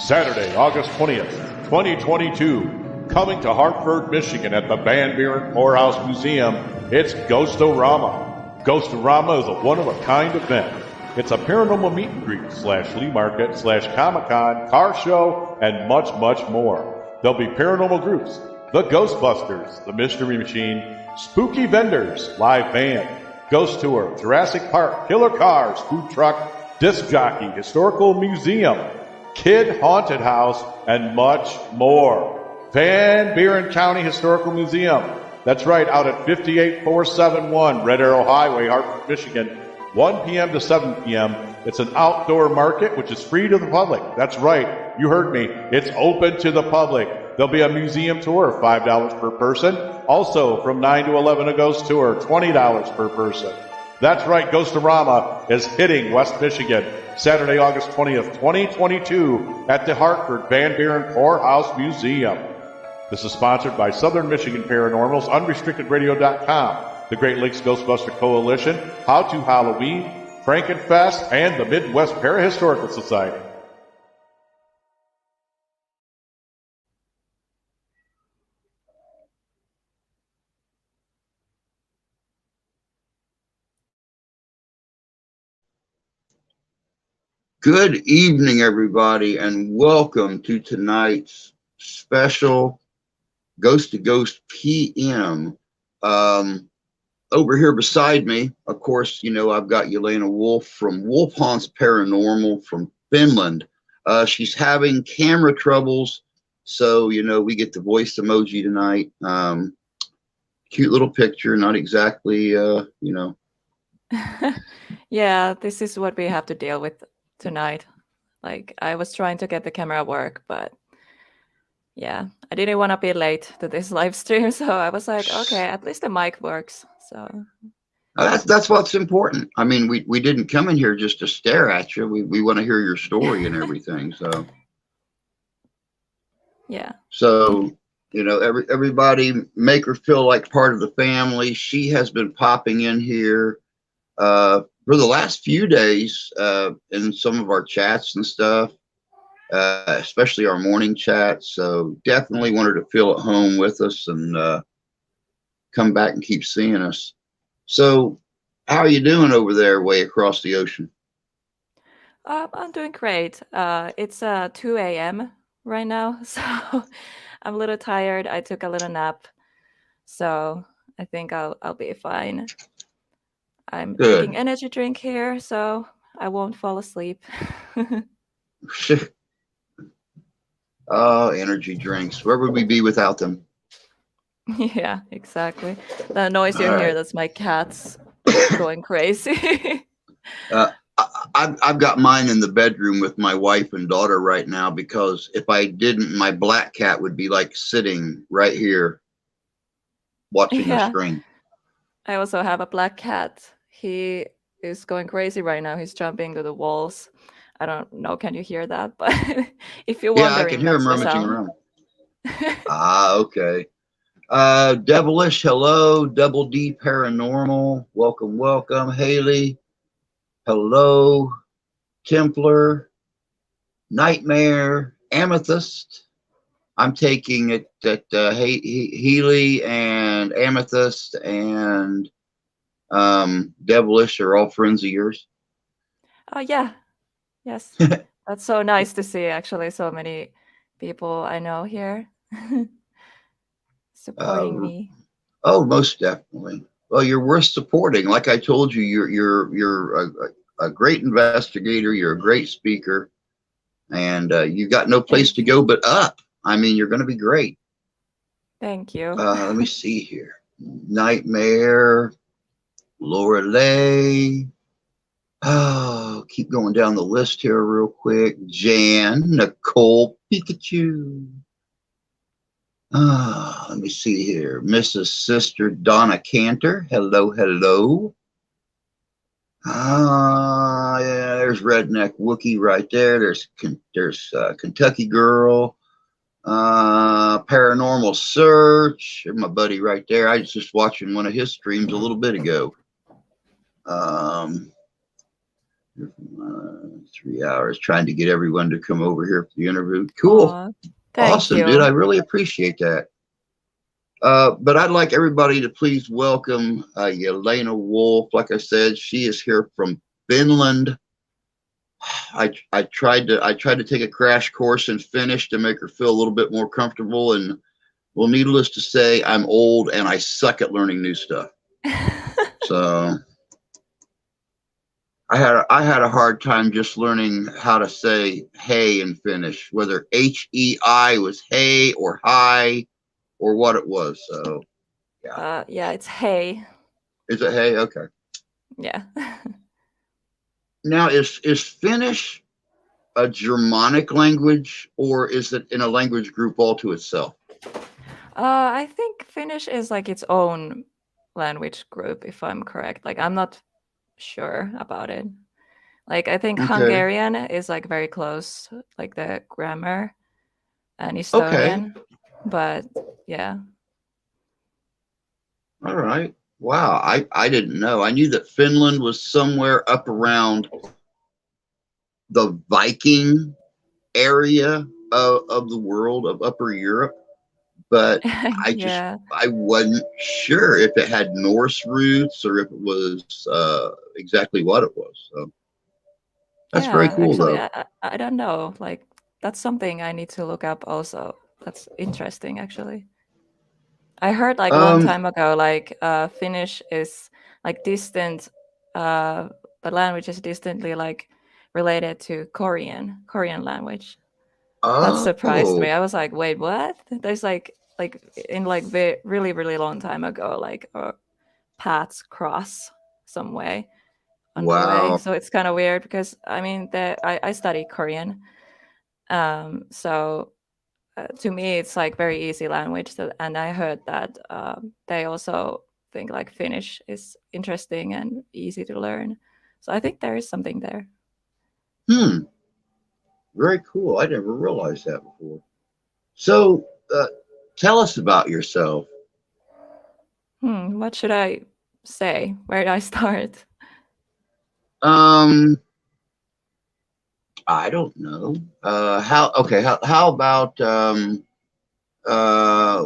Saturday, August 20th, 2022, coming to Hartford, Michigan at the Van Buren Poorhouse Museum, it's Ghost-O-Rama. Ghost-O-Rama is a one-of-a-kind event. It's a paranormal meet and greet / flea market / Comic-Con, car show, and much, much more. There'll be paranormal groups, the Ghostbusters, the Mystery Machine, spooky vendors, live band, ghost tour, Jurassic Park, killer cars, food truck, disc jockey, historical museum, kid haunted house, and much more. Van Buren County Historical Museum. That's right, out at 58471 Red Arrow Highway, Hartford, Michigan, 1 p.m. to 7 p.m. It's an outdoor market, which is free to the public. That's right, you heard me. It's open to the public. There'll be a museum tour, $5 per person. Also, from 9 to 11, a ghost tour, $20 per person. That's right, Ghost-O-Rama is hitting West Michigan, Saturday, August 20th, 2022, at the Hartford Van Buren Poorhouse Museum. This is sponsored by Southern Michigan Paranormal's UnrestrictedRadio.com, the Great Lakes Ghostbuster Coalition, How to Halloween, Frankenfest, and the Midwest Parahistorical Society. Good evening, everybody, and welcome to tonight's special Ghost to Ghost PM. Over here beside me, of course, you know, I've got Yelena Wolf from Wolf Haunts Paranormal from Finland. She's having camera troubles, so, you know, we get the voice emoji tonight. Cute little picture, not exactly, you know. Yeah, this is what we have to deal with tonight. Like, I was trying to get the camera work, but yeah, I didn't want to be late to this live stream, so I was like, okay, at least the mic works. So that's what's important. I mean, we didn't come in here just to stare at you. We want to hear your story and everything. So yeah. So, you know, everybody make her feel like part of the family. She has been popping in here for the last few days in some of our chats and stuff, especially our morning chats. So definitely want her to feel at home with us and come back and keep seeing us. So how are you doing over there way across the ocean? I'm doing great. It's 2 a.m. right now, so I'm a little tired. I took a little nap, so I think I'll be fine. I'm drinking energy drink here, so I won't fall asleep. Oh, energy drinks. Where would we be without them? Yeah, exactly. The noise you hear, that's my cats going crazy. I've got mine in the bedroom with my wife and daughter right now, because if I didn't, my black cat would be like sitting right here watching the screen. I also have a black cat. He is going crazy right now. He's jumping to the walls. I don't know. Can you hear that? But if you're wondering, I can hear him rummaging around. Okay. Devilish, hello. Double D Paranormal, welcome, welcome. Haley, hello. Templar, Nightmare, Amethyst. I'm taking it that Healy and Amethyst and Devilish are all friends of yours. Yeah. Yes. That's so nice to see, actually. So many people I know here supporting me. Oh, most definitely. Well, you're worth supporting. Like I told you, you're a great investigator. You're a great speaker, and you've got no place to go but up. I mean, you're going to be great. Thank you. Let me see here. Nightmare, Laura Lay. Oh, keep going down the list here real quick. Jan, Nicole, Pikachu. Let me see here. Mrs. Sister Donna Cantor. Hello, hello. Yeah, there's Redneck Wookie right there. There's Kentucky Girl. Paranormal Search. My buddy right there. I was just watching one of his streams a little bit ago. 3 hours trying to get everyone to come over here for the interview. Cool. Oh, thank Awesome, dude. you. I really appreciate that. But I'd like everybody to please welcome Yelena Wolf. Like I said, she is here from Finland. I tried to take a crash course in Finnish to make her feel a little bit more comfortable. And well, needless to say, I'm old and I suck at learning new stuff. So I had a hard time just learning how to say hey in Finnish, whether HEI was hey or hi or what it was. So Yeah, it's hey. is it hey? Okay. Yeah. Now is Finnish a Germanic language, or is it in a language group all to itself? I think Finnish is like its own language group, if I'm correct. Like, I'm not sure about it. Like, I think Okay. Hungarian is like very close, like the grammar, and Okay. Estonian. But yeah. All right. Wow. I didn't know. I knew that Finland was somewhere up around the Viking area of the world of Upper Europe, but Yeah. I wasn't sure if it had Norse roots or if it was exactly what it was. So that's very Yeah, cool, actually, though. I don't know. Like, that's something I need to look up also. That's interesting, actually. I heard like a long Um. time ago, like Finnish is like distant, the language is distantly like related to Korean language. That surprised me. Oh. I was like, wait, what? There's like in like really really long time ago, like paths cross some way on the way. Wow. So it's kind of weird because I mean, I study Korean, so to me it's like very easy language. And I heard that they also think like Finnish is interesting and easy to learn. So I think there is something there. Hmm. Very cool. I never realized that before. So, tell us about yourself. What should I say? Where do I start? Um. I don't know. How? Okay. How about uh,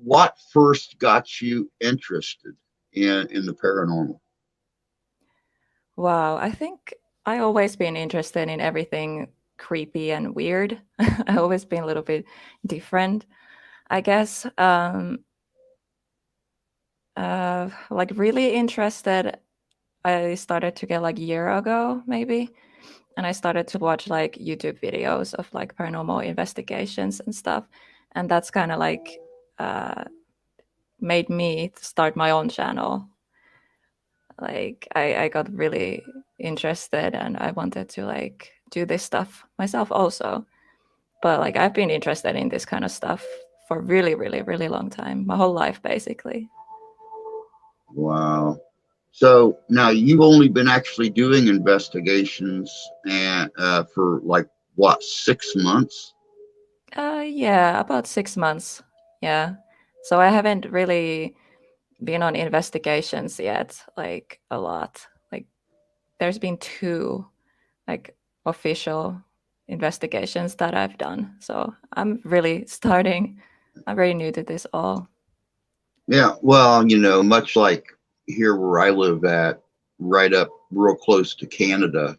what first got you interested in the paranormal? Wow, I think I always been interested in everything creepy and weird. I always been a little bit different, I guess. Like really interested, I started to get like a year ago, maybe. And I started to watch like YouTube videos of like paranormal investigations and stuff. And that's kind of like uh, made me start my own channel. Like I got really interested and I wanted to like do this stuff myself also. But like I've been interested in this kind of stuff for really, really, really long time, my whole life basically. Wow. So now you've only been actually doing investigations and for like what, 6 months? Yeah, about 6 months. Yeah. So I haven't really been on investigations yet, like a lot. Like there's been two like official investigations that I've done. So I'm really starting. I'm very new to this all. Yeah. Well, much like here where I live at, right up real close to Canada.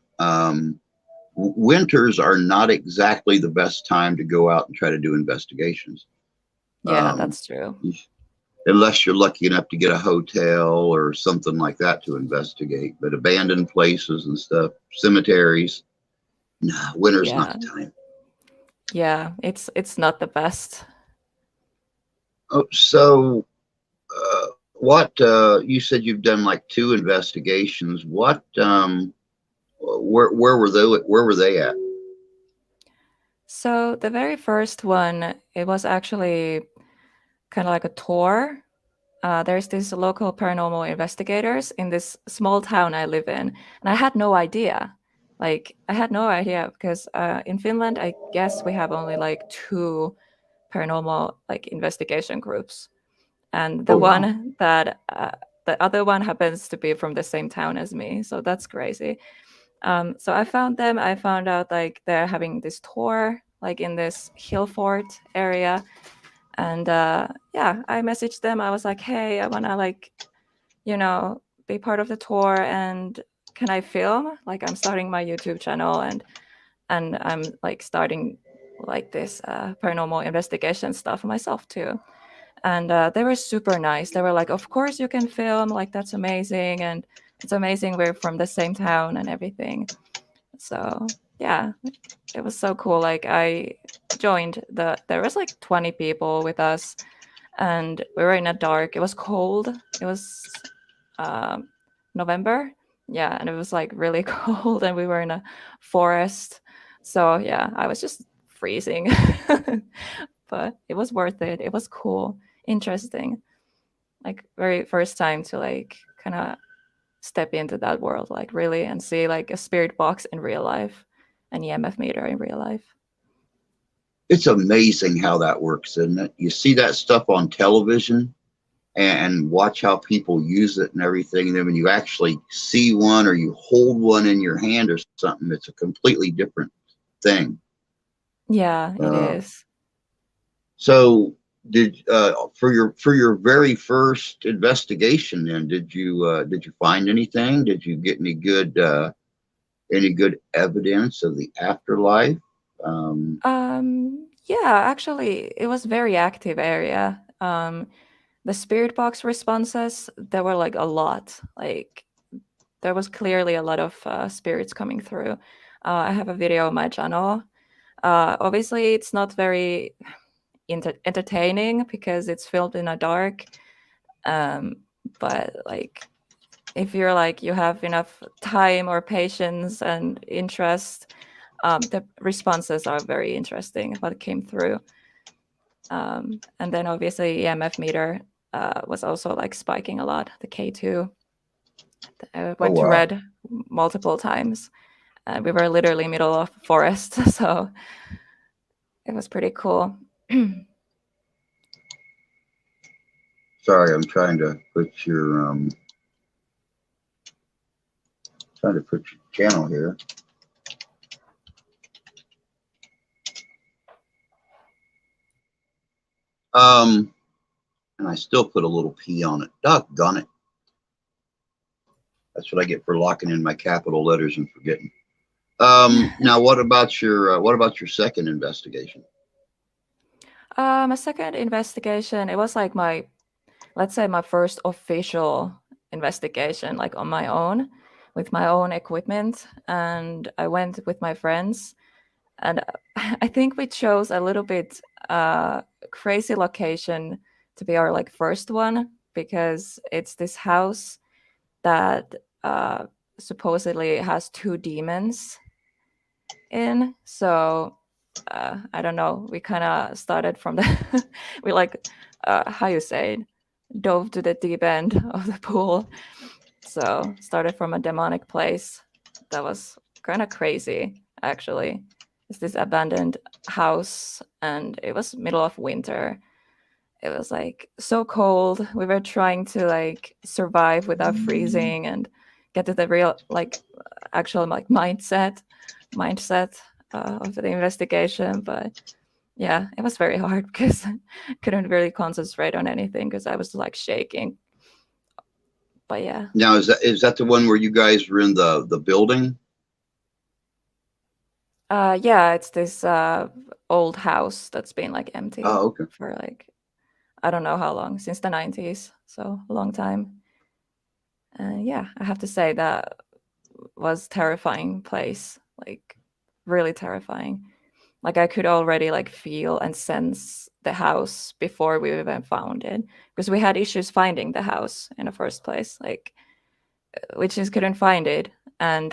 Winters are not exactly the best time to go out and try to do investigations. Yeah, Um, that's true. unless you're lucky enough to get a hotel or something like that to investigate. But abandoned places and stuff, cemeteries, nah, winter's not Yeah. the time. Yeah, it's not the best. Oh, so what you said you've done like two investigations. What where were they at? So the very first one, it was actually kind of like a tour. There's this local paranormal investigators in this small town I live in, and I had no idea. Like I had no idea because in Finland, I guess we have only like two paranormal like investigation groups, and Oh wow. the other one happens to be from the same town as me, so that's crazy. So I found them. I found out like they're having this tour, like in this hill fort area, and yeah, I messaged them. I was like, hey, I wanna like, be part of the tour, and can I film? Like, I'm starting my YouTube channel, and I'm like starting like this paranormal investigation stuff myself too. And they were super nice. They were like, of course you can film, like that's amazing, and it's amazing we're from the same town and everything. So yeah, it was so cool. Like I joined there was like 20 people with us, and we were in a dark. It was cold. It was um, November. Yeah, and it was like really cold, and we were in a forest. So yeah, I was just freezing, but it was worth it. It was cool, interesting. Like very first time to like kind of step into that world, like really, and see like a spirit box in real life, an EMF meter in real life. It's amazing how that works, isn't it? You see that stuff on television and watch how people use it and everything. And then when you actually see one or you hold one in your hand or something, it's a completely different thing. Yeah, it is. So did for your very first investigation then did you find anything? Did you get any good evidence of the afterlife? Yeah, actually, it was very active area. The spirit box responses, there were like a lot. Like there was clearly a lot of spirits coming through. I have a video on my channel. Obviously, it's not very entertaining because it's filmed in a dark. Um, but like, if you're like you have enough time or patience and interest, the responses are very interesting. What came through, and then obviously EMF meter was also like spiking a lot. The K2 went to wow. red multiple times. We were literally middle of forest, so it was pretty cool. Sorry, I'm trying to put your channel here. And I still put a little P on it. Doggone it. That's what I get for locking in my capital letters and forgetting. Now, what about your second investigation? My second investigation, it was like let's say my first official investigation, like on my own, with my own equipment, and I went with my friends, and I think we chose a little bit crazy location to be our like first one, because it's this house that supposedly has two demons in. So I don't know. We kind of started from the we like how you say it, dove to the deep end of the pool. So started from a demonic place that was kind of crazy actually. It's this abandoned house, and it was middle of winter. It was like so cold. We were trying to like survive without freezing and get to the real like actual like mindset of the investigation. But yeah, it was very hard because I couldn't really concentrate on anything because I was like shaking. But yeah. Now, is that the one where you guys were in the building? Yeah, it's this old house that's been like empty Oh, okay. for like I don't know how long, since the 90s, so a long time. Yeah, I have to say that was terrifying place, like really terrifying. Like I could already like feel and sense the house before we even found it, because we had issues finding the house in the first place. Like we just couldn't find it, and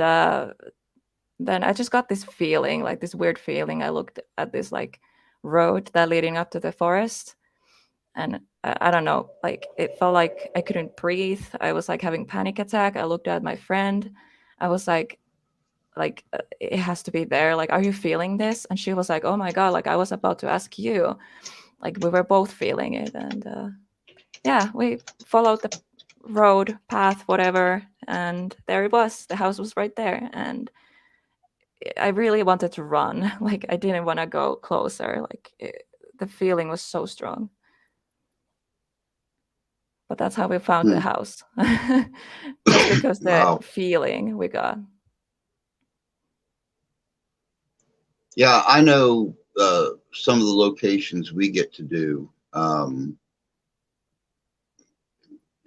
then I just got this feeling, like this weird feeling. I looked at this like road that leading up to the forest, and I don't know, like it felt like I couldn't breathe. I was like having panic attack. I looked at my friend. I was like it has to be there. Like, are you feeling this? And she was like, oh my god, like I was about to ask you. Like we were both feeling it, and yeah, we followed road, path, whatever, and there it was. The house was right there, and I really wanted to run. Like I didn't want to go closer. The feeling was so strong. But that's how we found the house. Just because the Wow. feeling we got. Yeah, I know some of the locations we get to do.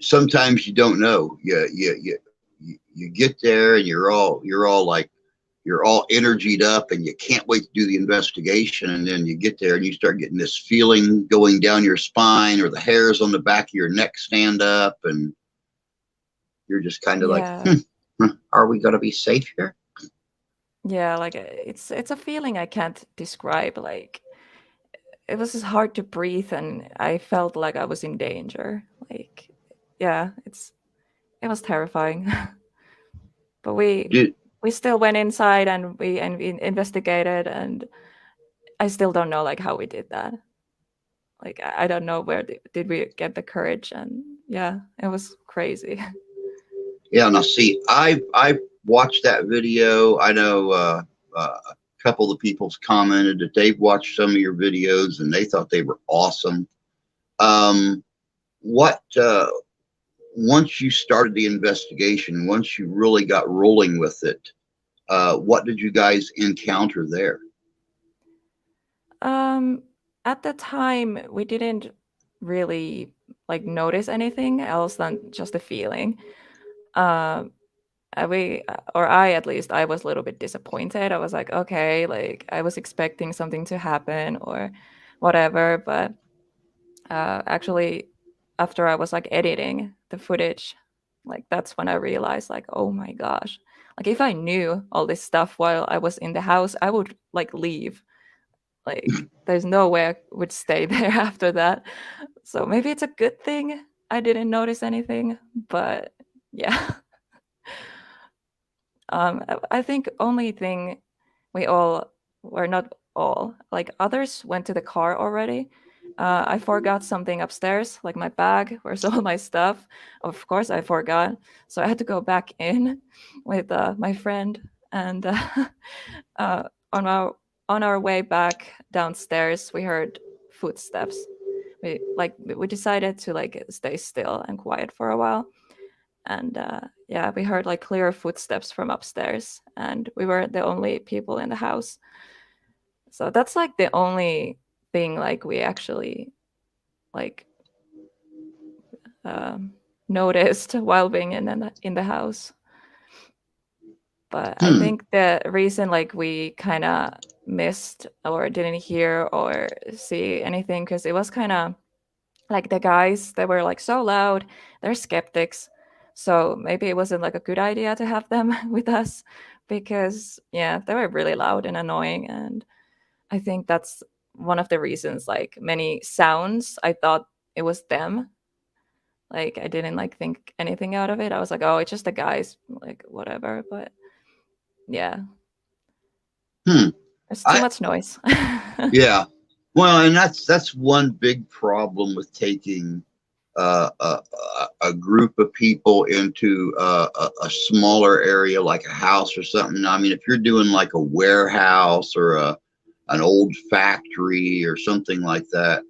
Sometimes you don't know. You get there and you're all energied up and you can't wait to do the investigation, and then you get there and you start getting this feeling going down your spine, or the hairs on the back of your neck stand up, and you're just kind of Yeah. like, are we going to be safe here? Yeah, like it's a feeling I can't describe. Like it was just hard to breathe, and I felt like I was in danger. Like, yeah, it was terrifying. But Did, we still went inside and we investigated, and I still don't know like how we did that. Like I don't know where did we get the courage, and yeah, it was crazy. yeah, now see, I watched that video. I know a couple of the people's commented that they've watched some of your videos and they thought they were awesome. What once you started the investigation, once you really got rolling with it, what did you guys encounter there? At the time, we didn't really like notice anything else than just the feeling. Um, or I at least, I was a little bit disappointed. I was like, okay, like I was expecting something to happen or whatever, but actually, after I was like editing the footage, like that's when I realized, like, oh my gosh, like if I knew all this stuff while I was in the house, I would like leave. Like, there's no way I would stay there after that. So maybe it's a good thing I didn't notice anything, but yeah. I think only thing we all were not all like others went to the car already. I forgot something upstairs, like my bag, where's all my stuff. Of course, I forgot, so I had to go back in with my friend, and uh, on our way back downstairs, we heard footsteps. We decided to like stay still and quiet for a while, and yeah, we heard like clear footsteps from upstairs, and we were the only people in the house. So that's like the only thing like we actually like noticed while being in the house. But I think the reason like we kind of missed or didn't hear or see anything, because it was kind of like the guys, they were like so loud, they're skeptics, so maybe it wasn't like a good idea to have them with us, because yeah, they were really loud and annoying. And I think that's one of the reasons, like many sounds, I thought it was them. Like I didn't like think anything out of it. I was like, oh, it's just the guys, like whatever. But yeah, there's too I much noise. Yeah, well, and that's one big problem with taking a group of people into a smaller area like a house or something. I mean, if you're doing like a warehouse or an old factory or something like that,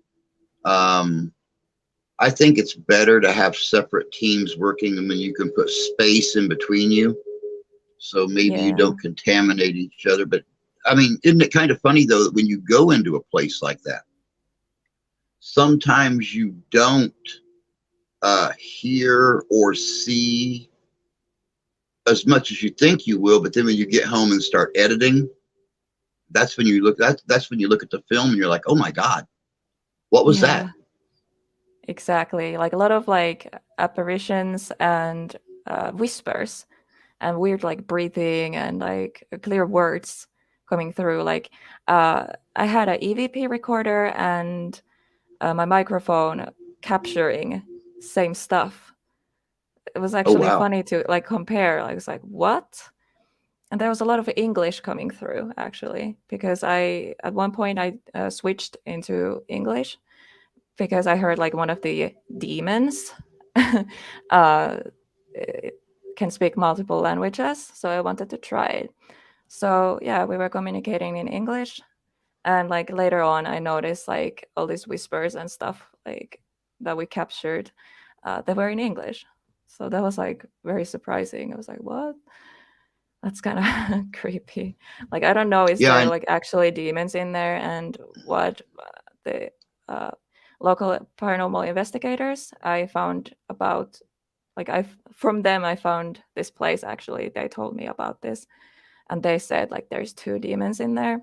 I think it's better to have separate teams working. I mean, you can put space in between you, so maybe you Yeah. don't contaminate each other. But I mean, isn't it kind of funny though that when you go into a place like that, sometimes you don't hear or see as much as you think you will, but then when you get home and start editing, that's when you look that's when you look at the film and you're like, oh my God, what was that? Yeah, exactly. Like a lot of like apparitions and whispers and weird like breathing and like clear words coming through. Like I had an EVP recorder and my microphone capturing same stuff. It was Oh actually wow. funny to like compare. Like, I was like, what? And there was a lot of English coming through actually, because I at one point I switched into English because I heard like one of the demons it can speak multiple languages, so I wanted to try it. So yeah, we were communicating in English, and like later on, I noticed like all these whispers and stuff like that we captured, they were in English. So that was like very surprising. I was like, what? That's kind of creepy. Like I don't know, is Yeah, there like actually demons in there, and what the uh, local paranormal investigators I found about, like I from them I found this place. Actually, they told me about this, and they said like there's two demons in there.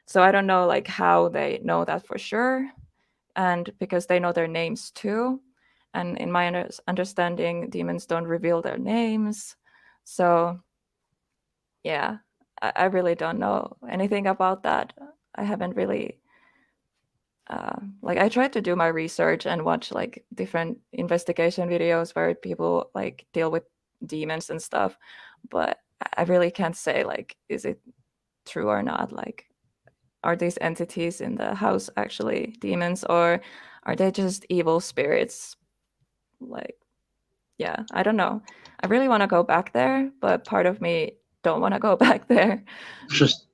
So I don't know like how they know that for sure, and because they know their names too. And in my understanding, demons don't reveal their names. So yeah, I really don't know anything about that. I haven't really like I tried to do my research and watch like different investigation videos where people like deal with demons and stuff, but I really can't say like is it true or not. Like, are these entities in the house actually demons, or are they just evil spirits? Like, yeah, I don't know. I really want to go back there, but part of me don't want to go back there. just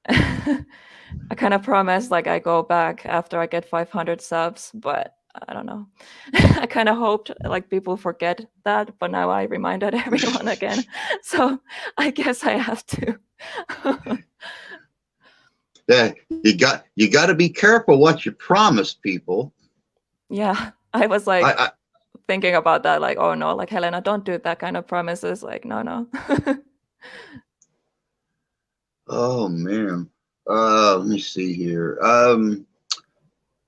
I kind of promised like I go back after I get 500 subs, but I don't know. I kind of hoped like people forget that, but now I reminded everyone again. So I guess I have to. that you got to be careful what you promise people. Yeah, I was like I thinking about that, like, oh no, like Helena, don't do that kind of promises. Like, no, no. oh man. Let me see here.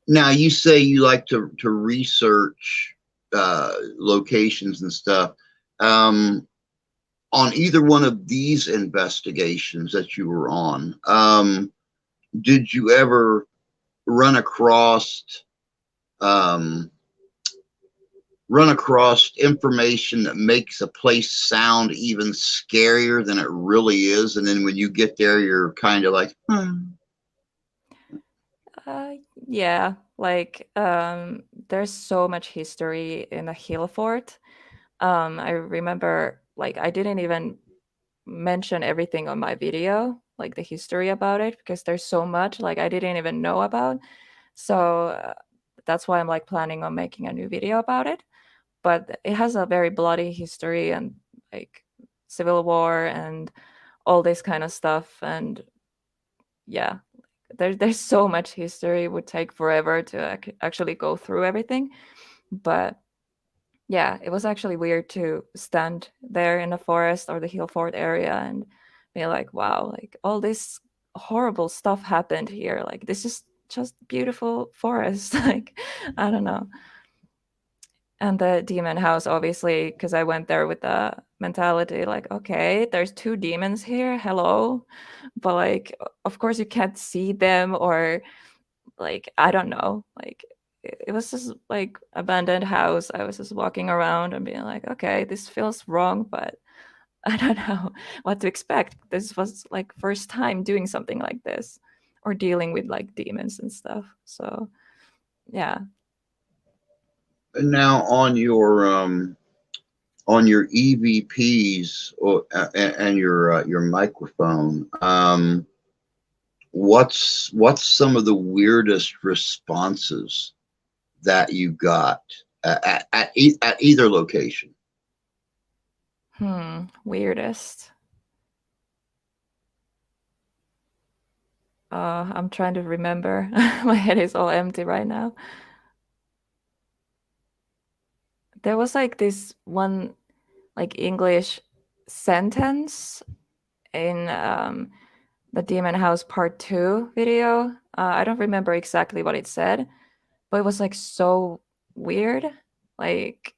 Now you say you like to research locations and stuff. On either one of these investigations that you were on, did you ever run across um, information that makes a place sound even scarier than it really is, and then when you get there, you're kind of like, Yeah, like there's so much history in the hill fort. I remember like I didn't even mention everything on my video, like the history about it, because there's so much like I didn't even know about. So that's why I'm like planning on making a new video about it. But it has a very bloody history and like civil war and all this kind of stuff. And yeah, there's so much history. It would take forever to actually go through everything. But yeah, it was actually weird to stand there in the forest or the hill fort area and be like, wow, like all this horrible stuff happened here. Like this is just beautiful forest. Like I don't know. And the demon house, obviously, because I went there with the mentality like, okay, there's two demons here, hello. But like of course you can't see them, or like I don't know, like it was just like abandoned house. I was just walking around and being like, okay, this feels wrong, but I don't know what to expect. This was like first time doing something like this or dealing with like demons and stuff. So yeah. and now on your EVPs and your microphone, what's some of the weirdest responses that you got at either location? Weirdest. I'm trying to remember. My head is all empty right now. There was like this one like English sentence in the Demon House Part 2 video. I don't remember exactly what it said, but it was like so weird. Like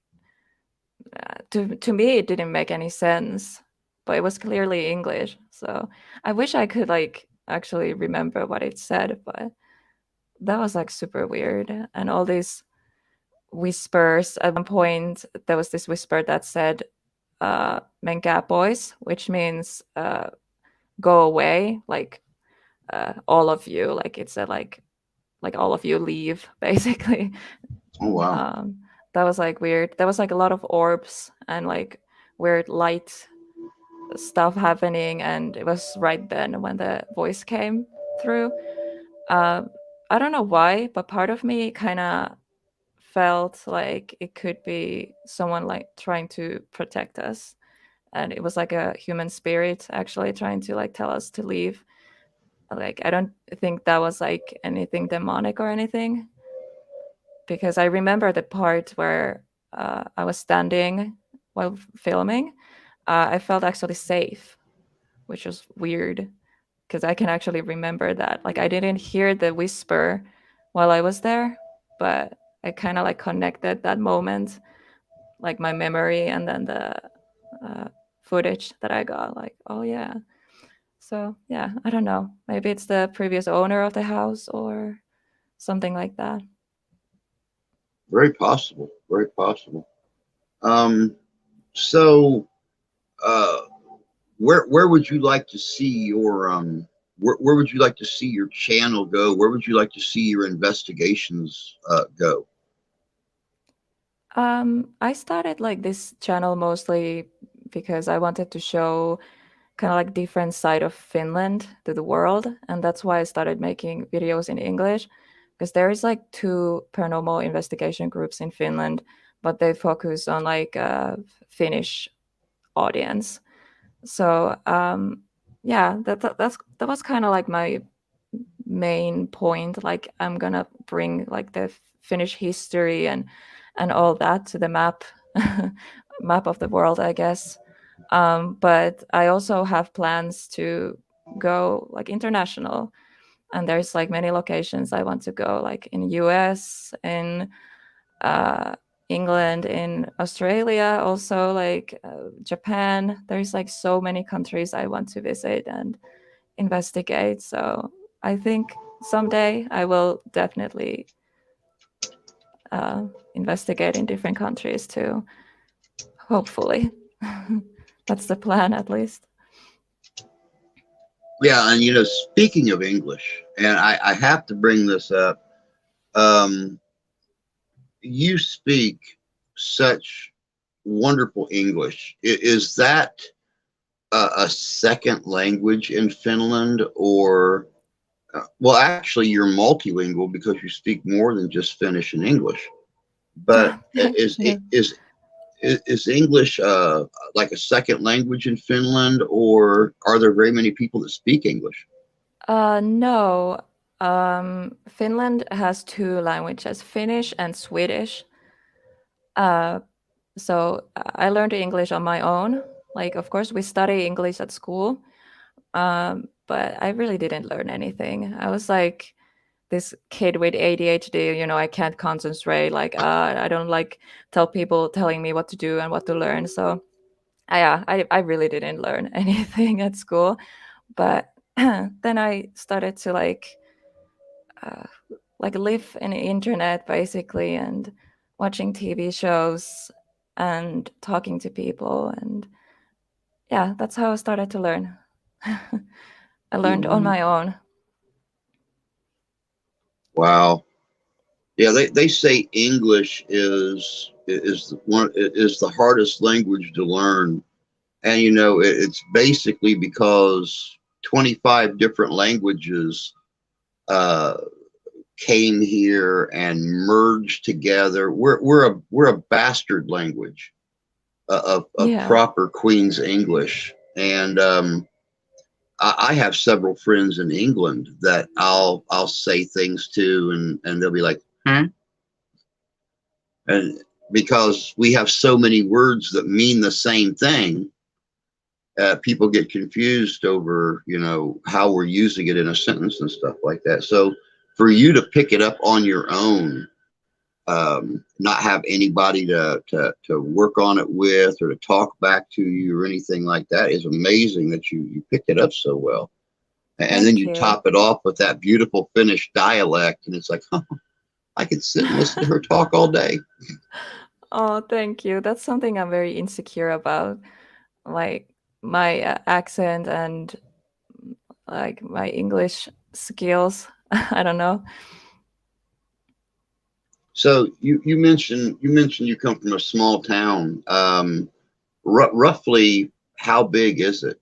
to me, it didn't make any sense, but it was clearly English. So I wish I could like actually remember what it said, but that was like super weird. And all these whispers. At one point, there was this whisper that said, "Menka boys," which means go away, like all of you. Like it said, like all of you leave, basically. Oh wow. Um, that was like weird. There was like a lot of orbs and like weird light stuff happening, and it was right then when the voice came through. Um, I don't know why, but part of me kind of felt like it could be someone like trying to protect us, and it was like a human spirit actually trying to like tell us to leave. Like I don't think that was like anything demonic or anything, because I remember the part where I was standing while filming. I felt actually safe, which was weird because I can actually remember that. Like I didn't hear the whisper while I was there, but I kind of like connected that moment, like my memory and then the uh, footage that I got. Like, oh yeah. So yeah, I don't know. Maybe it's the previous owner of the house or something like that. Very possible. Very possible. So, uh, where would you like to see your where would you like to see your channel go? Where would you like to see your investigations go? I started like this channel mostly because I wanted to show kind of like different side of Finland to the world, and that's why I started making videos in English, because there is like two paranormal investigation groups in Finland, but they focus on like a Finnish audience. So yeah, that was kind of like my main point. Like I'm gonna bring like the Finnish history and all that to the map map of the world, I guess. But I also have plans to go like international, and there's like many locations I want to go, like in US, in uh, England, in Australia, also like Japan. There's like so many countries I want to visit and investigate. So I think someday I will definitely investigate in different countries too. Hopefully, that's the plan at least. Yeah, and speaking of English, and I have to bring this up. Um, you speak such wonderful English. Is that a second language in Finland, or well, actually, you're multilingual because you speak more than just Finnish and English. But is Yeah. is English like a second language in Finland, or are there very many people that speak English? No. Finland has two languages, Finnish and Swedish. Uh, so I learned English on my own. Like, of course, we study English at school, but I really didn't learn anything. I was like this kid with ADHD. I can't concentrate. Like, I don't like tell people telling me what to do and what to learn. So, yeah, I really didn't learn anything at school. But then I started to uh, live in the internet basically, and watching TV shows and talking to people, and yeah, that's how I started to learn. I learned on my own. Wow. Yeah, they say English is the hardest language to learn, and it's basically because 25 different languages uh, came here and merged together. We're a bastard language of Yeah. proper Queen's English, and I have several friends in England that I'll say things to, and they'll be like, "Hmm?" And because we have so many words that mean the same thing, people get confused over how we're using it in a sentence and stuff like that. So for you to pick it up on your own, not have anybody to work on it with or to talk back to you or anything like that, is amazing that you picked it up so well. And then Thank you you. top it off with that beautiful Finnish dialect, and it's like, oh, I could sit and listen to her talk all day. Oh, thank you. That's something I'm very insecure about, like my accent and like my English skills. I don't know. So you mentioned you come from a small town. Roughly, how big is it?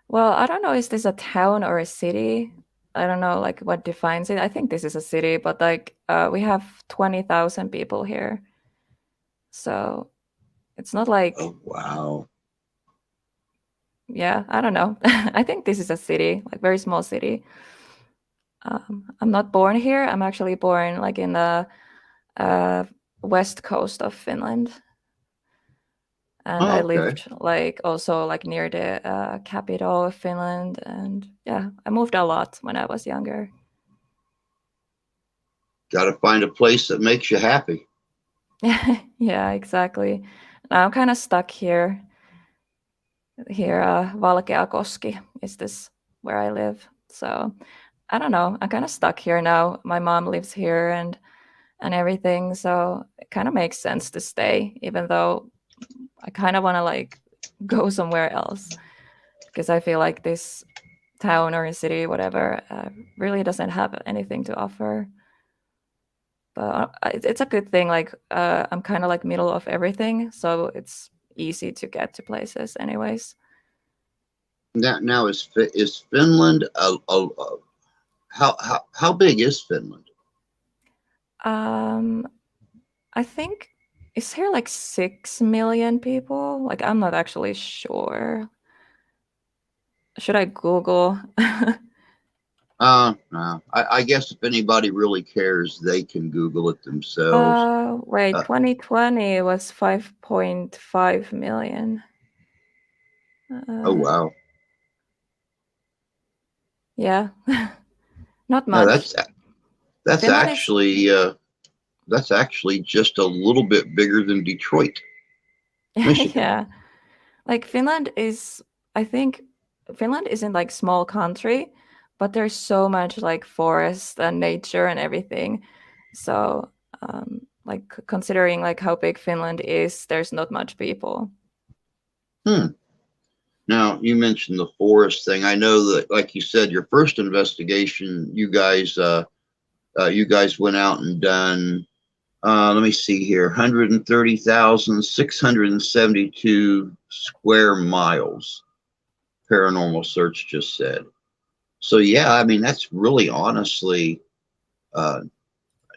Well, I don't know, is this a town or a city? I don't know like what defines it. I think this is a city, but like we have 20,000 people here. So it's not like, Oh wow. yeah, I don't know. I think this is a city, like very small city. I'm not born here. I'm actually born like in the uh, west coast of Finland, and Oh, I okay. lived like also like near the capital of Finland, and yeah, I moved a lot when I was younger. Got to find a place that makes you happy. Yeah, exactly. Now I'm kind of stuck here. Here, Valkeakoski is this where I live. So I don't know. I'm kind of stuck here now. My mom lives here and everything, so it kind of makes sense to stay, even though I kind of want to like go somewhere else because I feel like this town or city, whatever, really doesn't have anything to offer. But it's a good thing. Like I'm kind of like middle of everything, so it's easy to get to places, anyways. Now is Finland how big is Finland? Um, I think is here like 6 million people. Like I'm not actually sure. Should I Google? No. I guess if anybody really cares, they can Google it themselves. Wait, Uh, 2020 was 5.5 million. oh Uh, wow. yeah, not No, much. that's Finland is, actually that's actually just a little bit bigger than Detroit, Michigan. yeah, like Finland is, I think Finland isn't like small country, but there's so much like forest and nature and everything. So, like considering like how big Finland is, there's not much people. Hmm. Now you mentioned the forest thing. I know that, like you said, your first investigation, you guys went out and done. Let me see here, 130,672 square miles. Paranormal Search just said. So yeah, I mean that's really honestly, uh,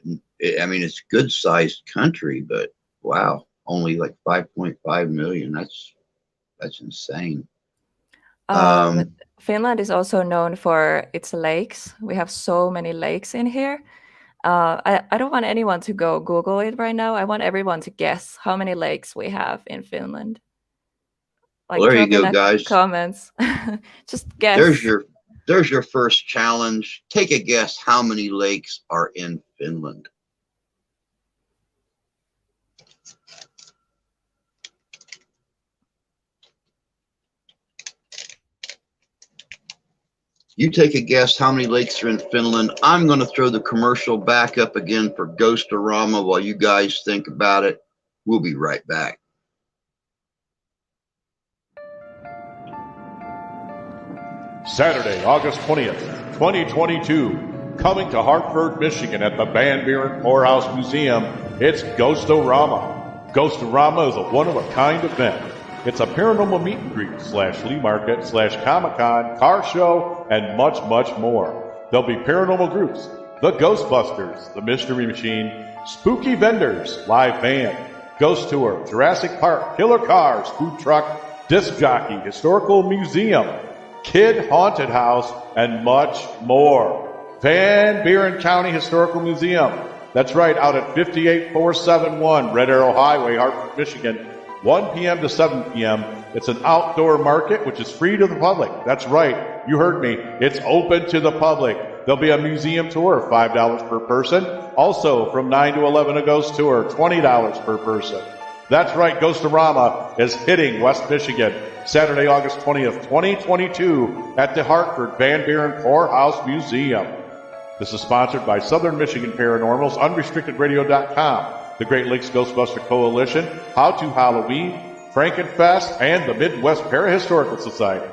I mean it's good sized country, but wow, only like 5.5 million. That's insane. Um, Um, Finland is also known for its lakes. We have so many lakes in here. I don't want anyone to go Google it right now. I want everyone to guess how many lakes we have in Finland. well, Like there you drop in go, a guys. comments. Just There's guess. your there's your first challenge. Take a guess how many lakes are in Finland. You take a guess how many lakes are in Finland. I'm going to throw the commercial back up again for Ghostorama while you guys think about it. We'll be right back. Saturday, August 20th, 2022. Coming to Hartford, Michigan at the Van Buren Poorhouse Museum, it's Ghostorama. Ghostorama is a one-of-a-kind event. It's a paranormal meet and greet / flea market / Comic-Con, car show, and much, much more. There'll be paranormal groups, the Ghostbusters, the Mystery Machine, spooky vendors, live band, ghost tour, Jurassic Park, killer cars, food truck, disc jockey, historical museum, kid haunted house, and much more. Van Buren County Historical Museum. That's right, out at 58471 Red Arrow Highway, Hartford, Michigan, 1 p.m. to 7 p.m. It's an outdoor market, which is free to the public. That's right, you heard me. It's open to the public. There'll be a museum tour, $5 per person. Also, from 9 to 11, a ghost tour, $20 per person. That's right, Ghostorama is hitting West Michigan Saturday, August 20th, 2022 at the Hartford Van Buren Poorhouse Museum. This is sponsored by Southern Michigan Paranormals, UnrestrictedRadio.com, the Great Lakes Ghostbuster Coalition, How to Halloween, Frankenfest, and the Midwest Parahistorical Society.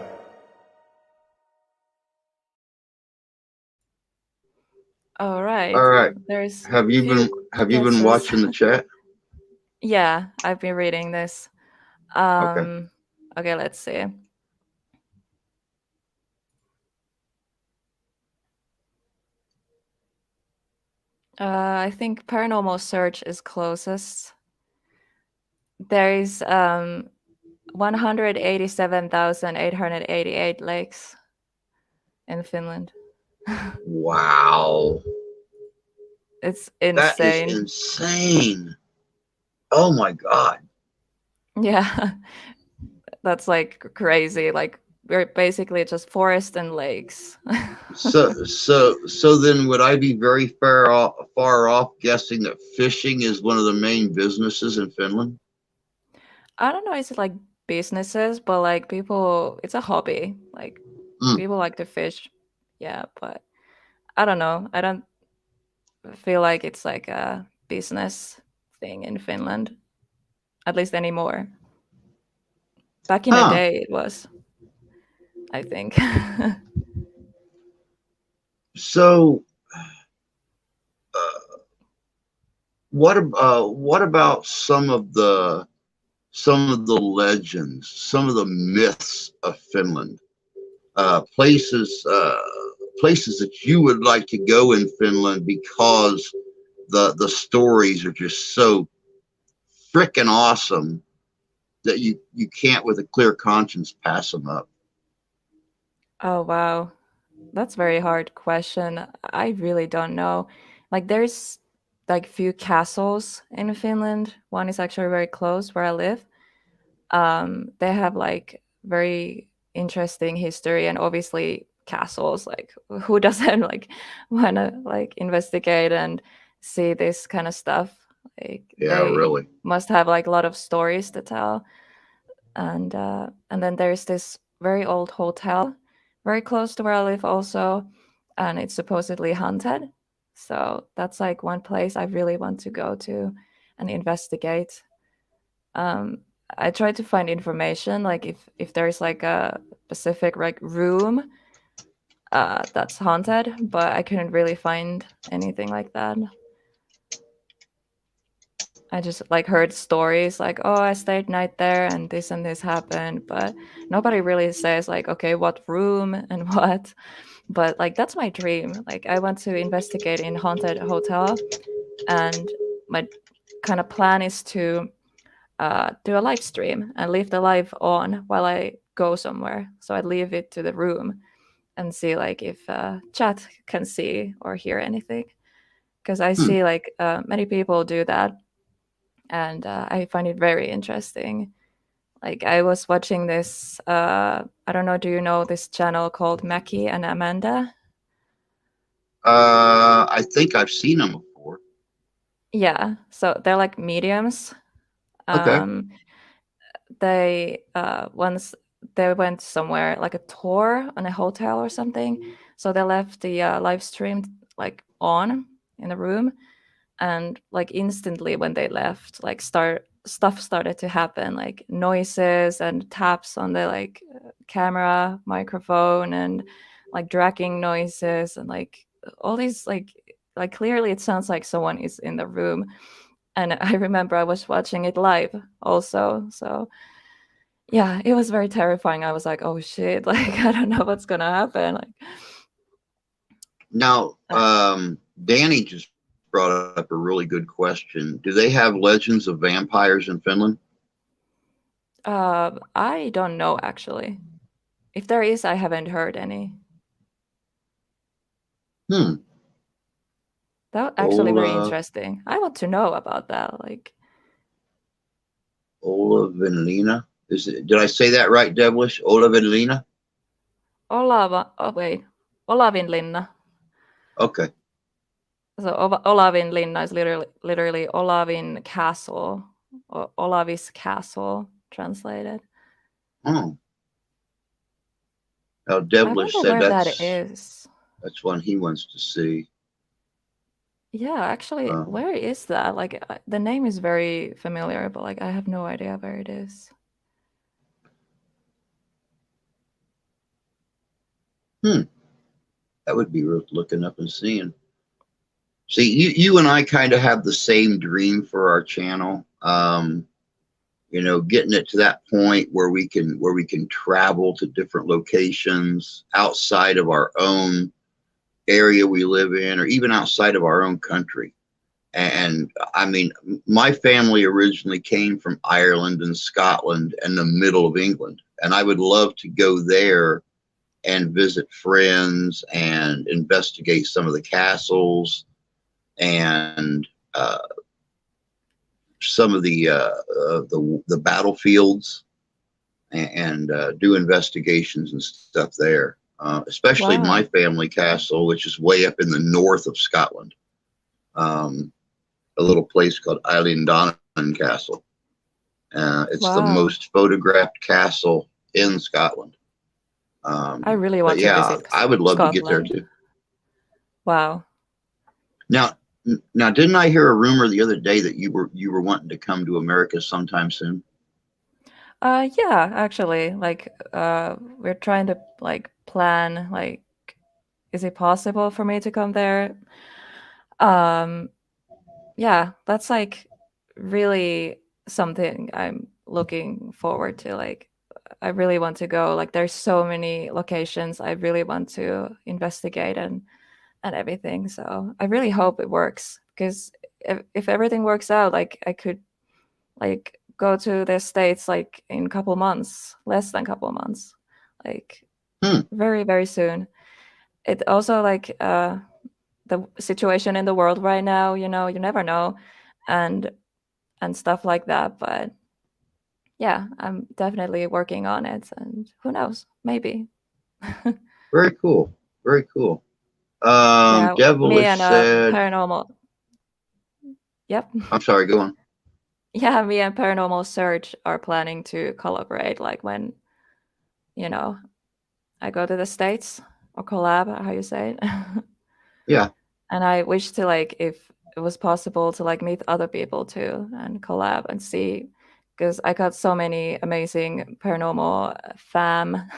All right. All right. There's Have you been few. Have you Let's been just watching the chat? yeah, I've been reading this. Okay. Okay, let's see. I think Paranormal Search is closest. There is 187,888 lakes in Finland. Wow. It's That is insane. insane. Oh my God. Yeah, that's like crazy. Like we're basically just forest and lakes. So then would I be very far off guessing that fishing is one of the main businesses in Finland? I don't know, is it like businesses, but like people, it's a hobby. Like Mm. people like to fish. Yeah, but I don't know. I don't feel like it's like a business thing in Finland, at least anymore. Back in the Huh. day, it was, I think. So uh, what about some of the legends, some of the myths of Finland? Places that you would like to go in Finland because the stories are just so freaking awesome that you can't with a clear conscience pass them up. Oh, wow. That's a very hard question. I really don't know. Like there's like few castles in Finland. One is actually very close where I live. They have like very interesting history and obviously castles. Like who doesn't like want to like investigate and see this kind of stuff? Like Yeah, they really. must have like a lot of stories to tell. And then there's this very old hotel very close to where I live also, and it's supposedly haunted. So that's like one place I really want to go to and investigate. um I tried to find information like if there's like a specific like room that's haunted, but I couldn't really find anything like that. I just like heard stories like, oh, I stayed night there and this happened, but nobody really says like, okay, what room and what. But like that's my dream. Like I want to investigate in haunted hotel, and my kind of plan is to do a live stream and leave the live on while I go somewhere. So I leave it to the room and see like if chat can see or hear anything, because I Hmm. see like many people do that, and I find it very interesting. Like I was watching this. I don't know. Do you know this channel called Mackie and Amanda? I think I've seen them before. Yeah. So they're like mediums. Okay. Um, they once they went somewhere like a tour on a hotel or something. So they left the live stream like on in the room, and like instantly when they left, like start stuff started to happen, like noises and taps on the like camera microphone and like dragging noises and like all these like clearly it sounds like someone is in the room. And I remember I was watching it live also, so yeah, it was very terrifying. I was like, oh shit, like I don't know what's gonna happen, like Now, uh, Danny just brought up a really good question. Do they have legends of vampires in Finland? I don't know actually. If there is, I haven't heard any. Hmm. That actually very Ola, interesting. I want to know about that. Like Ola Venlina. Did I say that right, Devilish? Ola Venlina? Olava. Oh wait, Olavinlinna. Okay. So Olavinlinna is literally Olavin castle or Olavis castle translated. Oh. Now, I Devilish wonder said where that that's is. that's one he wants to see. Yeah, actually, Um, where is that? Like the name is very familiar, but like I have no idea where it is. hmm. That would be worth looking up and seeing. See, you and I kind of have the same dream for our channel. You know, getting it to that point where we can travel to different locations outside of our own area we live in, or even outside of our own country. And I mean, my family originally came from Ireland and Scotland and the middle of England, and I would love to go there and visit friends and investigate some of the castles and some of the battlefields, and do investigations and stuff there. Especially Wow. my family castle, which is way up in the north of Scotland. A little place called Yelena Castle. It's the Wow. most photographed castle in Scotland. I really But want to yeah, visit I would love to get there Scotland. too. Wow. Now, didn't I hear a rumor the other day that you were wanting to come to America sometime soon? Yeah, actually, like we're trying to like plan like is it possible for me to come there? Um yeah, that's like really something I'm looking forward to. Like I really want to go. Like there's so many locations I really want to investigate and everything. So I really hope it works because if everything works out, like I could like go to the States like in a couple months, less than a couple months, like Hmm. very, very soon. It also like the situation in the world right now, you know, you never know, and stuff like that. But yeah, I'm definitely working on it, and who knows, maybe. Very cool. Very cool. Yeah, me Devilish and said, paranormal. Yep. I'm sorry, go on. Yeah, me and Paranormal Search are planning to collaborate, like when you know I go to the States or collab, how you say it. Yeah. And I wish to like if it was possible to like meet other people too and collab and see because I got so many amazing paranormal fam.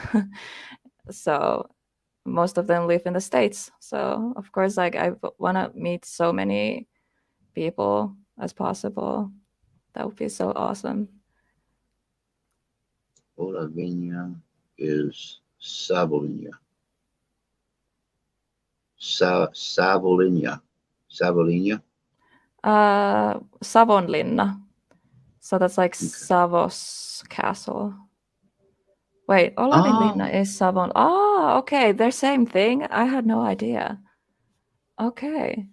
So most of them live in the States. So of course like I want to meet so many people as possible. That would be so awesome. Olavinia is Savolinia. Savolinia. Savolinia. Savonlinna. So that's like Okay. Savos Castle. Wait, Oh, Olavinlinna is Savon. Oh, okay. They're same thing. I had no idea. Okay.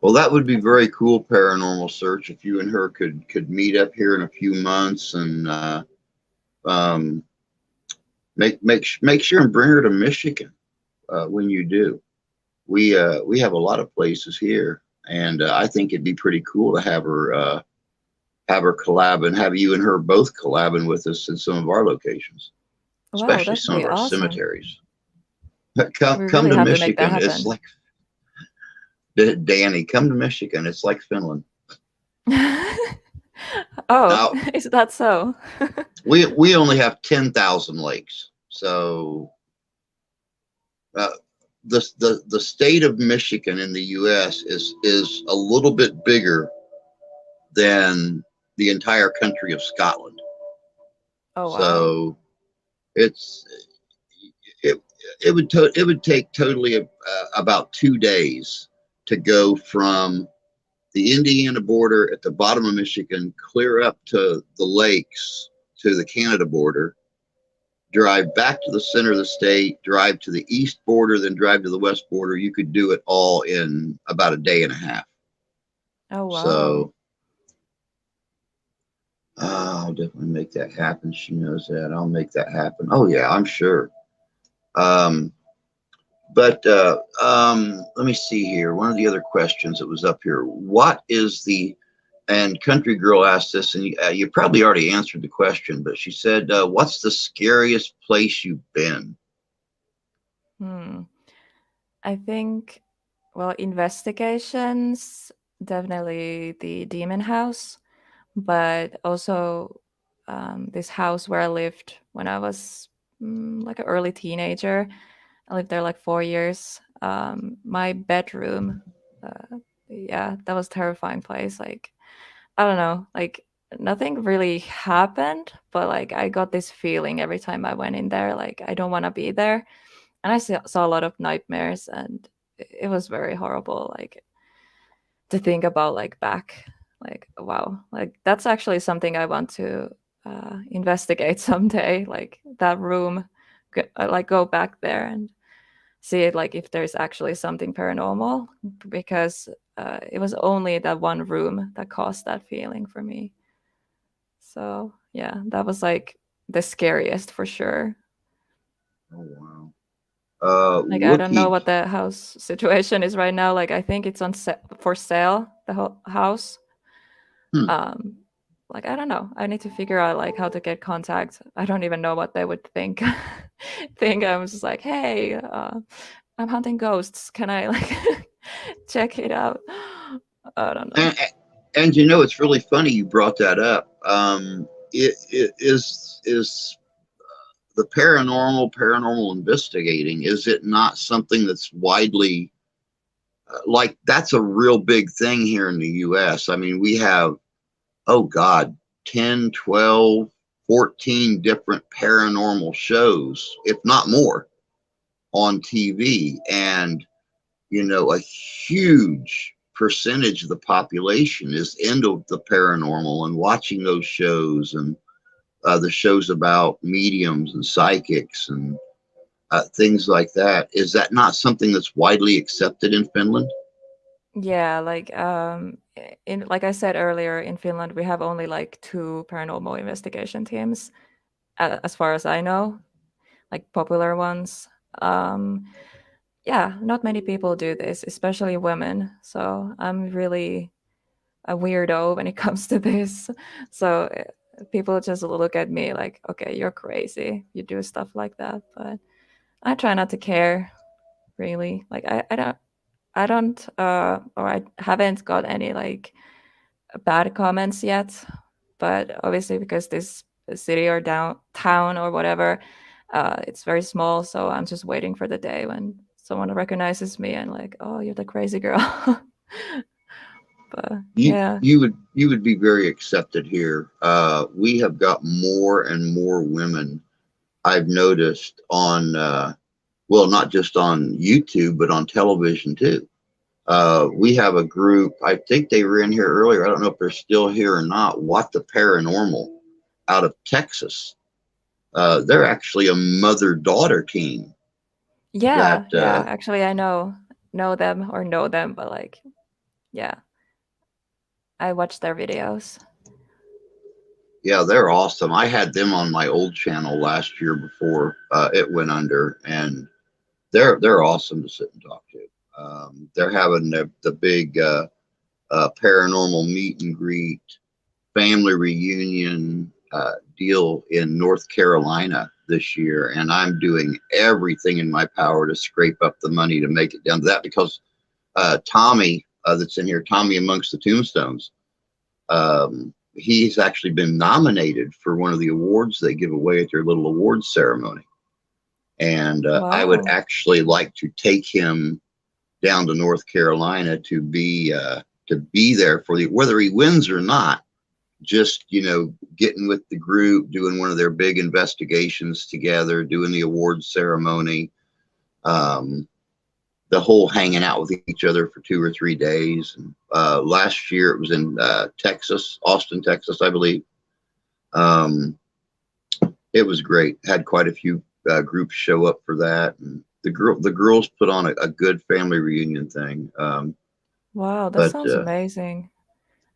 well, that would be very cool, Paranormal Search, if you and her could meet up here in a few months and um, make sure and bring her to Michigan when you do. We have a lot of places here, and I think it'd be pretty cool to have her collab and have you and her both collabing with us in some of our locations, Wow, especially that would some of be our awesome. cemeteries. We Come really to have to make that Michigan. It's happen. like Danny. Come to Michigan. It's like Finland. Oh, Now is that so? we only have 10,000 lakes, so uh, the state of Michigan in the U.S. is a little bit bigger than the entire country of Scotland. Oh, wow. So it's it it would take totally about 2 days to go from the Indiana border at the bottom of Michigan, clear up to the lakes to the Canada border, drive back to the center of the state, drive to the east border, then drive to the west border. You could do it all in about a day and a half. Oh, wow. So I'll definitely make that happen. She knows that. I'll make that happen. Oh yeah, I'm sure. Um, but let me see here. One of the other questions that was up here. What is the and Country Girl asked this, and you probably already answered the question, but she said, "What's the scariest place you've been?" Hmm. I think, well, investigations, definitely the demon house, but also this house where I lived when I was like an early teenager. I lived there like 4 years. my bedroom. Yeah, that was a terrifying place. Like, I don't know, like nothing really happened, but like I got this feeling every time I went in there, like I don't want to be there. And I saw a lot of nightmares, and it was very horrible. Like to think about, like back, like wow, like that's actually something I want to investigate someday. Like that room, like go back there and see it, like if there's actually something paranormal, because it was only that one room that caused that feeling for me. So yeah, that was like the scariest for sure. Oh wow. Like I don't know Looking. what the house situation is right now. Like I think it's on for sale, the whole house. Hmm. Um, like I don't know. I need to figure out like how to get contact. I don't even know what they would think. Think I'm just like, hey, I'm hunting ghosts. Can I like check it out? I don't know. And, and you know, it's really funny you brought that up. It is the paranormal investigating. Is it not something that's widely like that's a real big thing here in the U.S. I mean, we have, oh God, 10, 12, 14 different paranormal shows, if not more, on TV. And, you know, a huge percentage of the population is into the paranormal and watching those shows and the shows about mediums and psychics and things like that. Is that not something that's widely accepted in Finland? Yeah, like in like I said earlier, in Finland we have only like two paranormal investigation teams, as far as I know, like popular ones. Um, yeah, not many people do this, especially women. So I'm really a weirdo when it comes to this. So people just look at me like, okay, you're crazy. You do stuff like that. But I try not to care really. Like or I haven't got any like bad comments yet. But obviously because this city or town or whatever, it's very small. So I'm just waiting for the day when someone recognizes me and like, oh, you're the crazy girl. But yeah. You would be very accepted here. We have got more and more women. I've noticed on well, not just on YouTube, but on television too. We have a group. I think they were in here earlier. I don't know if they're still here or not. What the Paranormal out of Texas. They're actually a mother-daughter team. That Yeah, yeah. Actually, I know them or know them, but like, yeah, I watch their videos. yeah, they're awesome. I had them on my old channel last year before it went under, and they're awesome to sit and talk to. They're having the big paranormal meet and greet family reunion deal in North Carolina this year, and I'm doing everything in my power to scrape up the money to make it down to that because Tommy, that's in here, Tommy Amongst the Tombstones, he's actually been nominated for one of the awards they give away at their little awards ceremony. And I would Wow. actually like to take him down to North Carolina to be there for the whether he wins or not. Just getting with the group, doing one of their big investigations together, doing the awards ceremony, the whole hanging out with each other for 2 or 3 days. And last year it was in Texas, Austin, Texas, I believe. It was great. Had quite a few groups show up for that, and the girls put on a good family reunion thing. Wow, that But sounds amazing.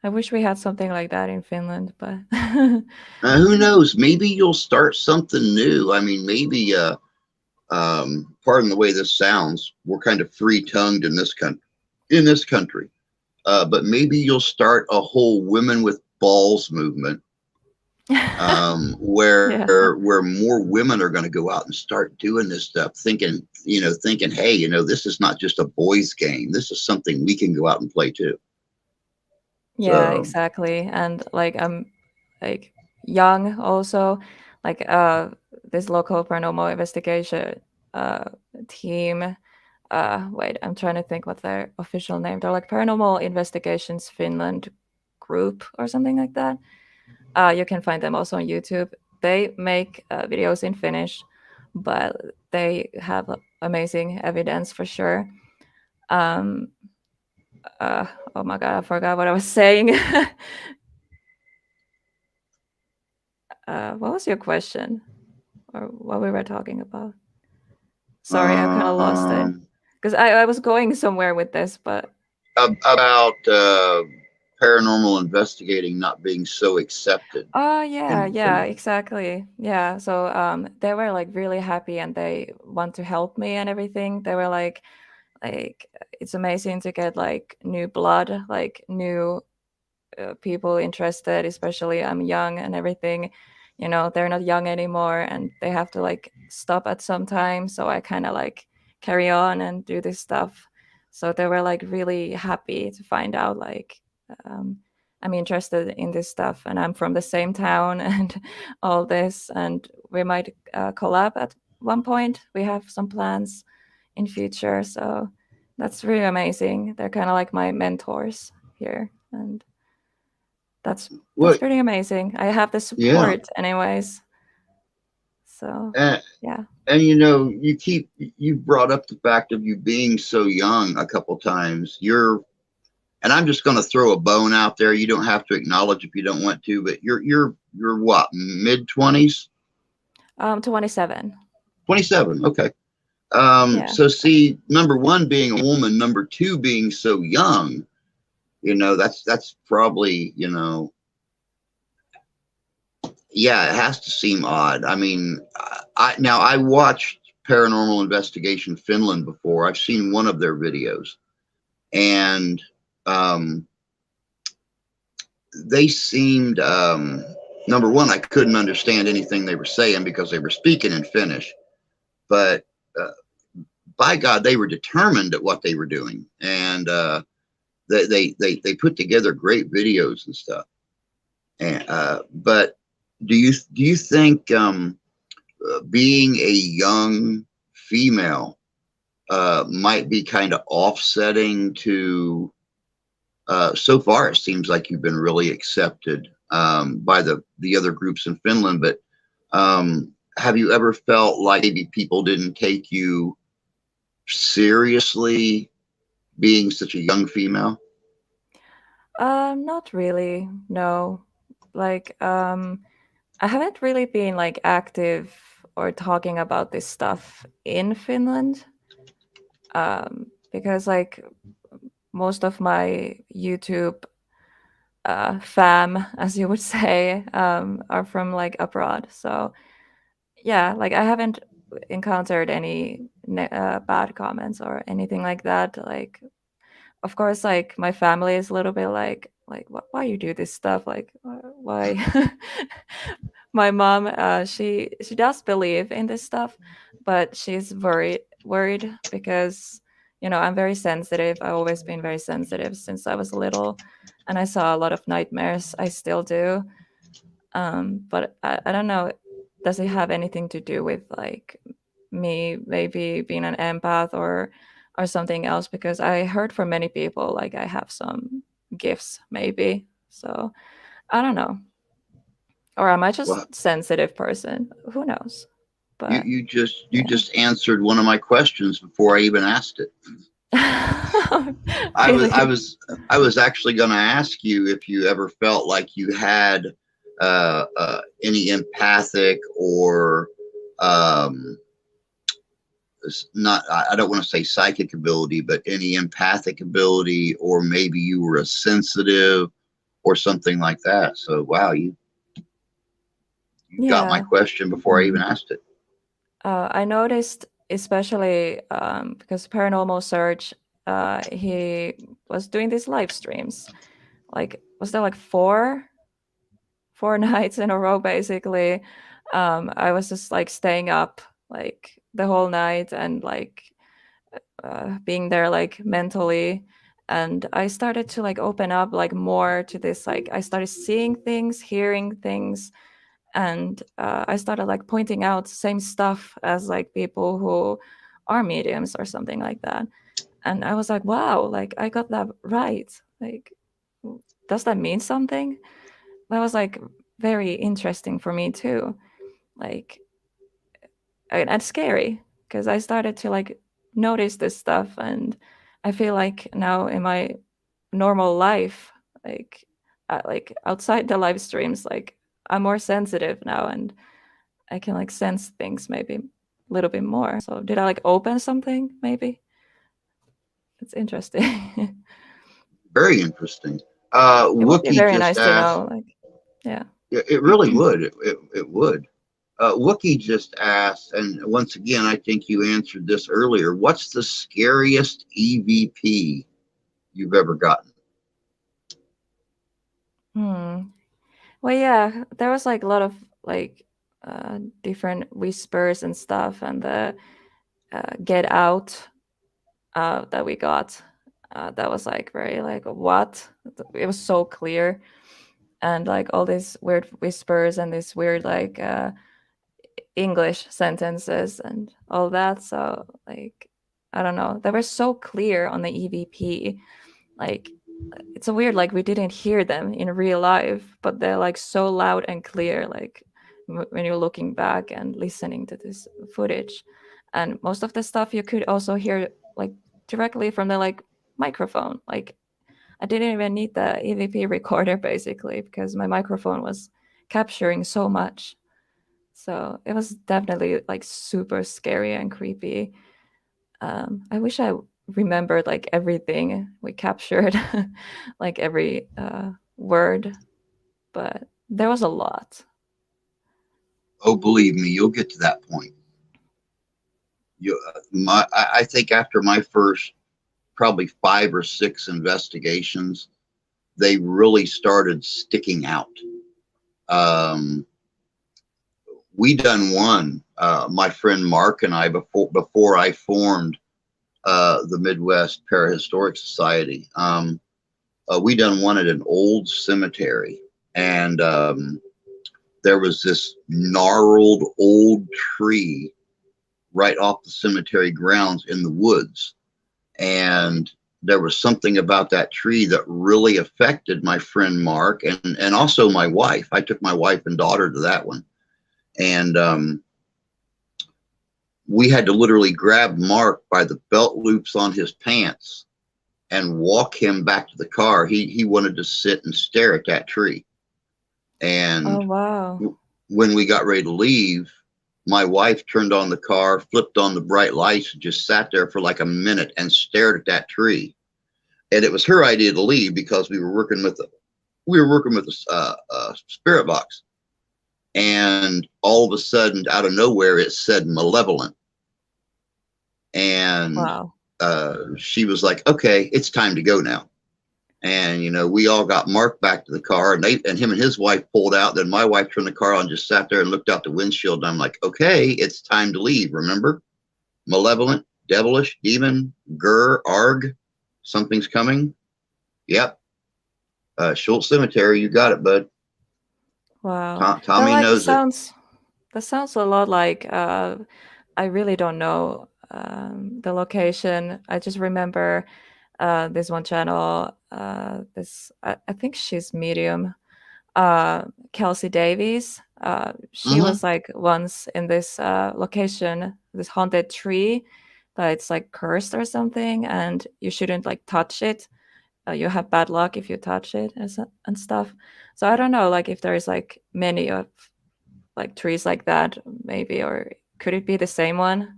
I wish we had something like that in Finland, but who knows? Maybe you'll start something new. I mean, maybe. Pardon the way this sounds. We're kind of free tongued in this country. But maybe you'll start a whole women with balls movement, yeah. where more women are going to go out and start doing this stuff, thinking, hey, this is not just a boys' game. This is something we can go out and play too. Yeah, So exactly. And like I'm like young also, like this local paranormal investigation uh team. Wait, I'm trying to think what their official name. They're like Paranormal Investigations Finland group or something like that. You can find them also on YouTube. They make videos in Finnish, but they have amazing evidence for sure. Um, oh my god, I forgot what I was saying. What was your question, or what we were talking about? Sorry, I kind of lost it because I was going somewhere with this, but about paranormal investigating not being so accepted. oh yeah, in yeah, Finland. exactly. Yeah. So they were like really happy and they want to help me and everything. They were like it's amazing to get like new blood, like new people interested, especially I'm young and everything. You know, they're not young anymore and they have to like stop at some time. So I kind of like carry on and do this stuff. So they were like really happy to find out like um, I'm interested in this stuff and I'm from the same town and all this. And we might collab at one point. We have some plans in future. So that's really amazing. They're kind of like my mentors here. And that's Well, pretty amazing. I have the yeah. support anyways. So And, yeah. and you brought up the fact of you being so young a couple times. And I'm just going to throw a bone out there. You don't have to acknowledge if you don't want to, but you're what, mid-20s? 27. 27. Okay. Yeah. So see, number one being a woman, number two being so young, that's probably, yeah, it has to seem odd. I mean, I watched Paranormal Investigation Finland before. I've seen one of their videos, and they seemed number one, I couldn't understand anything they were saying because they were speaking in Finnish, but by God, they were determined at what they were doing, and they put together great videos and stuff. And but do you think being a young female might be kind of offsetting to? So far, it seems like you've been really accepted by the other groups in Finland. But have you ever felt like maybe people didn't take you seriously, being such a young female? Not really. No. Like I haven't really been like active or talking about this stuff in Finland. Because like most of my YouTube fam, as you would say, are from like abroad. So yeah, like I haven't encountered any bad comments or anything like that. Like, of course, like my family is a little bit like why you do this stuff? Like, why? My mom, she does believe in this stuff, but she's worried because I'm very sensitive. I've always been very sensitive since I was little, and I saw a lot of nightmares. I still do. But I don't know. Does it have anything to do with like me maybe being an empath or something else? Because I heard from many people like I have some gifts maybe. So I don't know. Or am I just Well, sensitive person? Who knows? you But you just you yeah. just answered one of my questions before I even asked it. I was I Really? was I was actually going to ask you if you ever felt like you had any empathic or um, not. I don't want to say psychic ability, but any empathic ability, or maybe you were a sensitive or something like that. So wow, you got my Yeah. question before I even asked it. I noticed, especially because Paranormal Search, he was doing these live streams. Like, was there like four nights in a row, basically? I was just like staying up like the whole night and like being there like mentally. And I started to like open up like more to this. Like, I started seeing things, hearing things, and I started like pointing out same stuff as like people who are mediums or something like that. And I was like, wow, like I got that right. Like, does that mean something? That was like very interesting for me too. Like, and scary because I started to like notice this stuff, and I feel like now in my normal life, like outside the live streams, like I'm more sensitive now, and I can like sense things maybe a little bit more. So did I like open something? Maybe it's interesting. Very interesting. It would be Wookie very just nice to asked. know. Like, yeah. It really would. It would. Wookie just asked, and once again, I think you answered this earlier. What's the scariest EVP you've ever gotten? Hmm. Well, yeah, there was like a lot of like different whispers and stuff, and the get out that we got. That was like very like what? It was so clear, and like all these weird whispers and these weird like English sentences and all that. So like I don't know, they were so clear on the EVP. Like it's a weird like we didn't hear them in real life, but they're like so loud and clear. Like when you're looking back and listening to this footage, and most of the stuff you could also hear like directly from the like microphone. Like I didn't even need the EVP recorder basically because my microphone was capturing so much. So it was definitely like super scary and creepy. I wish I remembered like everything we captured, like every word, but there was a lot. Oh, believe me, you'll get to that point. I think after my first probably 5 or 6 investigations, they really started sticking out. We done one, my friend Mark and I, before I formed the Midwest Parahistoric Society. We done one at an old cemetery, and there was this gnarled old tree right off the cemetery grounds in the woods, and there was something about that tree that really affected my friend Mark and also my wife. I took my wife and daughter to that one, and we had to literally grab Mark by the belt loops on his pants and walk him back to the car. He wanted to sit and stare at that tree. Oh And wow! when we got ready to leave, my wife turned on the car, flipped on the bright lights, and just sat there for like a minute and stared at that tree. And it was her idea to leave because we were working with a spirit box. And all of a sudden, out of nowhere, it said malevolent. And Wow! she was like, okay, it's time to go now. And, we all got Mark back to the car, and him and his wife pulled out. Then my wife turned the car on, just sat there and looked out the windshield. And I'm like, okay, it's time to leave. Remember? Malevolent, devilish, demon, arg, something's coming. Yep. Schultz Cemetery, you got it, bud. Wow! That Tommy like knows it. sounds a lot like I really don't know the location. I just remember this one channel. I think she's medium. Kelsey Davies. She Mm-hmm. was like once in this location, this haunted tree that it's like cursed or something, and you shouldn't like touch it. You have bad luck if you touch it and stuff. So I don't know, like if there's like many of like trees like that, maybe, or could it be the same one?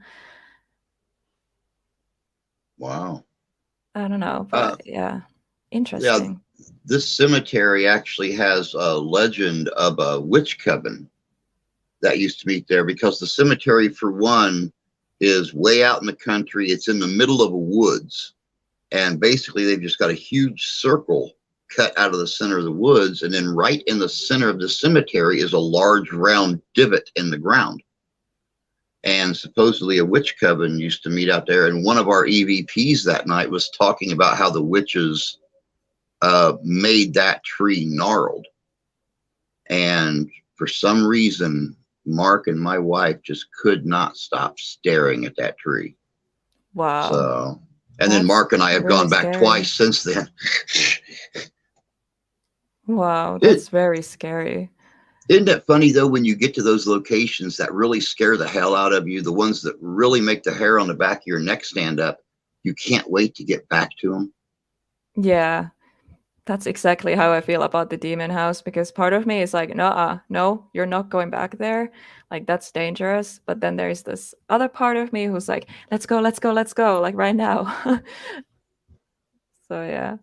Wow. I don't know, Uh, but yeah, yeah, interesting. this cemetery actually has a legend of a witch coven that used to meet there, because the cemetery, for one, is way out in the country. It's in the middle of a woods, and basically they've just got a huge circle cut out of the center of the woods, and then right in the center of the cemetery is a large round divot in the ground. And supposedly a witch coven used to meet out there, and one of our EVPs that night was talking about how the witches made that tree gnarled. And for some reason, Mark and my wife just could not stop staring at that tree. Wow. So, and then That's Mark and I have really gone back scary. twice since then. Wow, It, that's very scary. isn't it funny though, when you get to those locations that really scare the hell out of you, the ones that really make the hair on the back of your neck stand up, you can't wait to get back to them. Yeah, that's exactly how I feel about the demon house, because part of me is like, no, you're not going back there. Like, that's dangerous. But then there's this other part of me who's like, let's go, let's go, let's go, like right now. So yeah.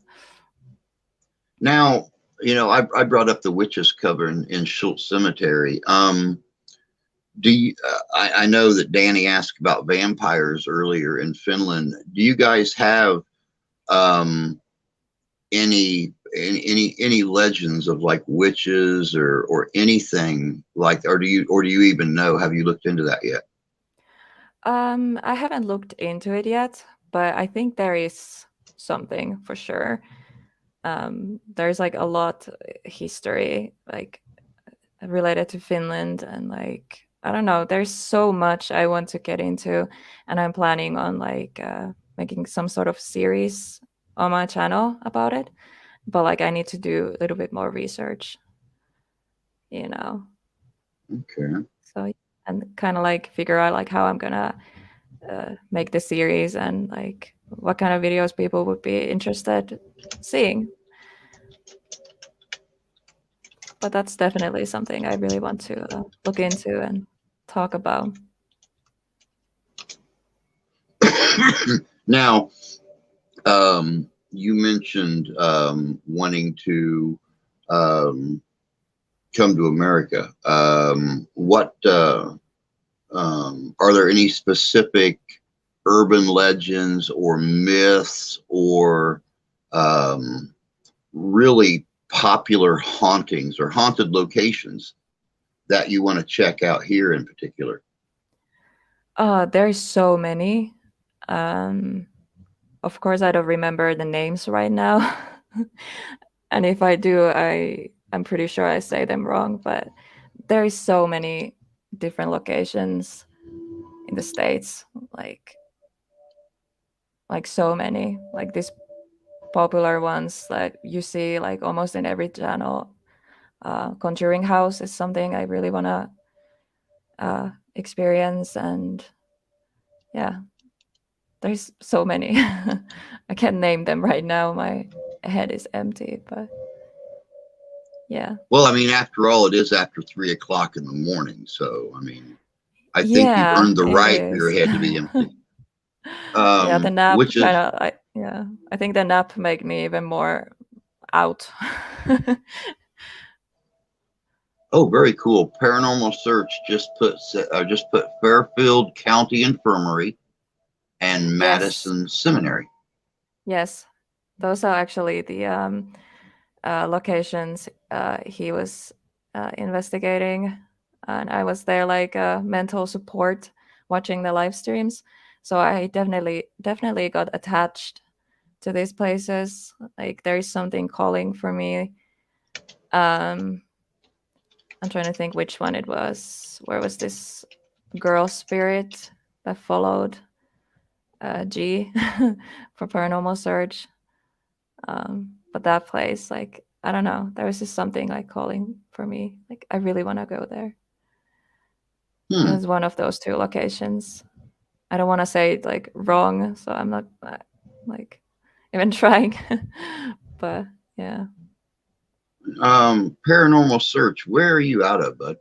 Now, I brought up the witches cover in Schultz Cemetery. Do you, I know that Danny asked about vampires earlier in Finland. Do you guys have any legends of like witches or anything like, or do you even know? Have you looked into that yet? I haven't looked into it yet, but I think there is something for sure. There's like a lot history like related to Finland, and like I don't know, there's so much I want to get into, and I'm planning on like making some sort of series on my channel about it. But like I need to do a little bit more research, you know. Okay. So and kind of like figure out like how I'm gonna make the series, and like what kind of videos people would be interested seeing. But that's definitely something I really want to look into and talk about. Now, you mentioned wanting to come to America. What are there any specific urban legends or myths or really popular hauntings or haunted locations that you want to check out here in particular? There's so many. Of course, I don't remember the names right now. And if I do, I'm pretty sure I say them wrong. But there is so many different locations in the States, like so many, like these popular ones that you see like almost in every channel. Conjuring House is something I really want to experience, and yeah, there's so many. I can't name them right now. My head is empty, but yeah. Well, I mean, after all, it is after 3 o'clock in the morning. So, I mean, I think you've Yeah, earned the it right for your is. head to be empty. Yeah, the nap Which kind is, of, I think the nap made me even more out. oh, very cool. Paranormal Search just put Fairfield County Infirmary and Yes, Madison Seminary. yes, those are actually the locations he was investigating, and I was there like mental support, watching the live streams. So I definitely got attached to these places. Like there is something calling for me. I'm trying to think which one it was. Where was this girl spirit that followed G for Paranormal Search? But that place, like, I don't know, there was just something like calling for me. Like, I really want to go there. It Hmm. was one of those two locations. I don't want to say it like wrong, so I'm not like even trying. But yeah. Paranormal Search, where are you out of, bud?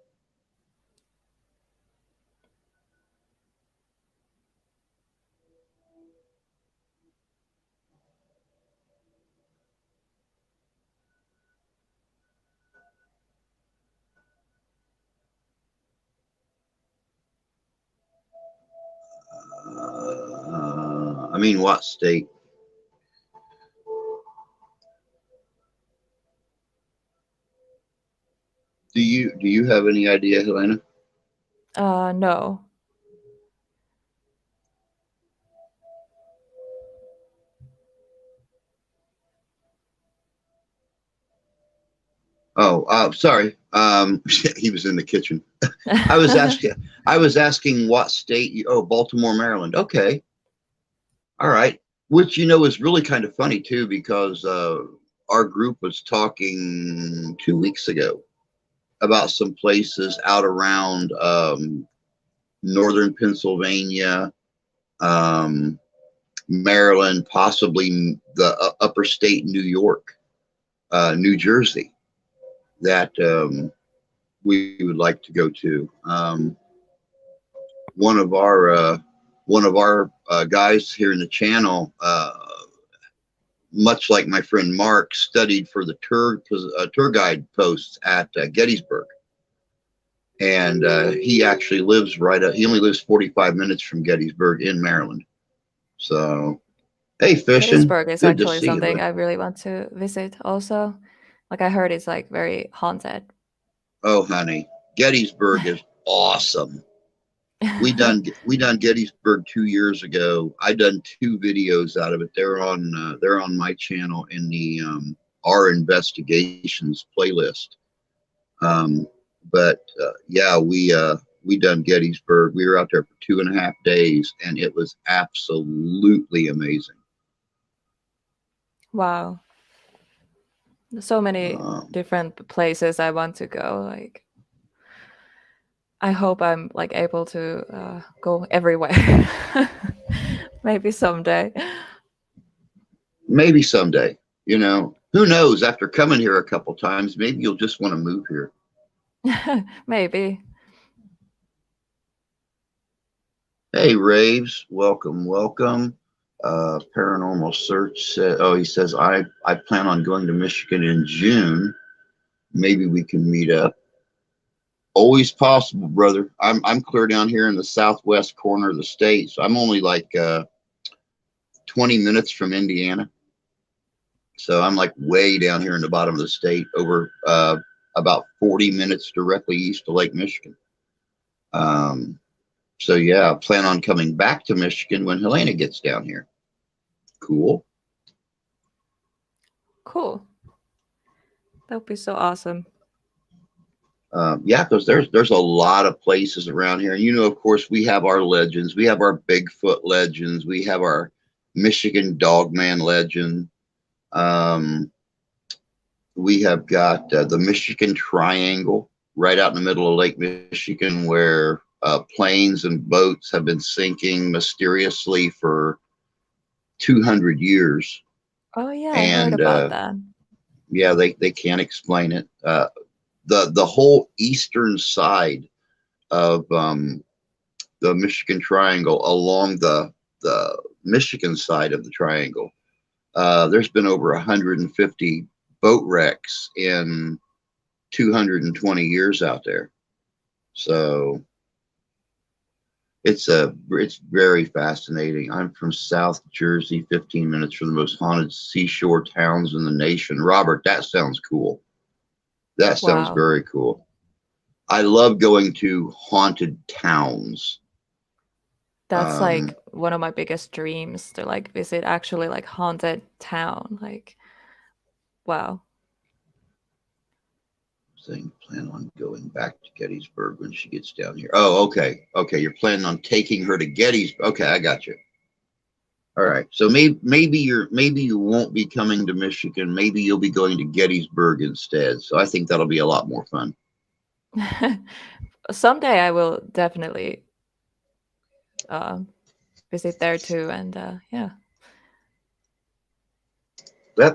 I mean, what state? Do you have any idea, Helena? No. Oh, sorry. He was in the kitchen. I was asking what state you, oh, Baltimore, Maryland. Okay. All right. Which, you know, is really kind of funny too, because our group was talking 2 weeks ago about some places out around northern Pennsylvania, Maryland, possibly the upper state New York, New Jersey, that we would like to go to. One of our guys here in the channel, much like my friend Mark, studied for the tour guide posts at Gettysburg, and he actually lives he only lives 45 minutes from Gettysburg in Maryland. So, hey, fishing. Gettysburg is Good to actually see you, something bud. I really want to visit also. Like I heard it's like very haunted. Oh, honey, Gettysburg is awesome. We done Gettysburg 2 years ago. I done 2 videos out of it. They're on my channel in the our investigations playlist. But yeah, we done Gettysburg. We were out there for 2.5 days, and it was absolutely amazing. Wow. So many different places I want to go. Like, I hope I'm like able to go everywhere. Maybe someday. Maybe someday, you know, who knows? After coming here a couple times, maybe you'll just want to move here. Maybe. Hey, Raves, welcome, welcome. Paranormal Search said, oh, he says, I plan on going to Michigan in June. Maybe we can meet up. Always possible, brother. I'm clear down here in the southwest corner of the state, so I'm only like 20 minutes from Indiana. So I'm like way down here in the bottom of the state, over about 40 minutes directly east of Lake Michigan. So yeah, I plan on coming back to Michigan when Yelena gets down here. Cool. Cool. That would be so awesome. Yeah, because there's a lot of places around here. And, you know, of course, we have our legends. We have our Bigfoot legends. We have our Michigan Dogman legend. We have got the Michigan Triangle right out in the middle of Lake Michigan, where planes and boats have been sinking mysteriously for 200 years. Oh yeah, And I heard about that. Yeah, they can't explain it. The whole eastern side of the Michigan Triangle, along the Michigan side of the triangle, there's been over 150 boat wrecks in 220 years out there. So it's very fascinating. I'm from South Jersey, 15 minutes from the most haunted seashore towns in the nation. Robert, that sounds cool. That sounds very cool. I love going to haunted towns. That's like one of my biggest dreams, to like visit actually like haunted town. Like, wow. Saying plan on going back to Gettysburg when she gets down here. Oh, okay. Okay, you're planning on taking her to Gettysburg. Okay, I got you. All right. So maybe you won't be coming to Michigan. Maybe you'll be going to Gettysburg instead. So I think that'll be a lot more fun. Someday I will definitely visit there too, and yeah.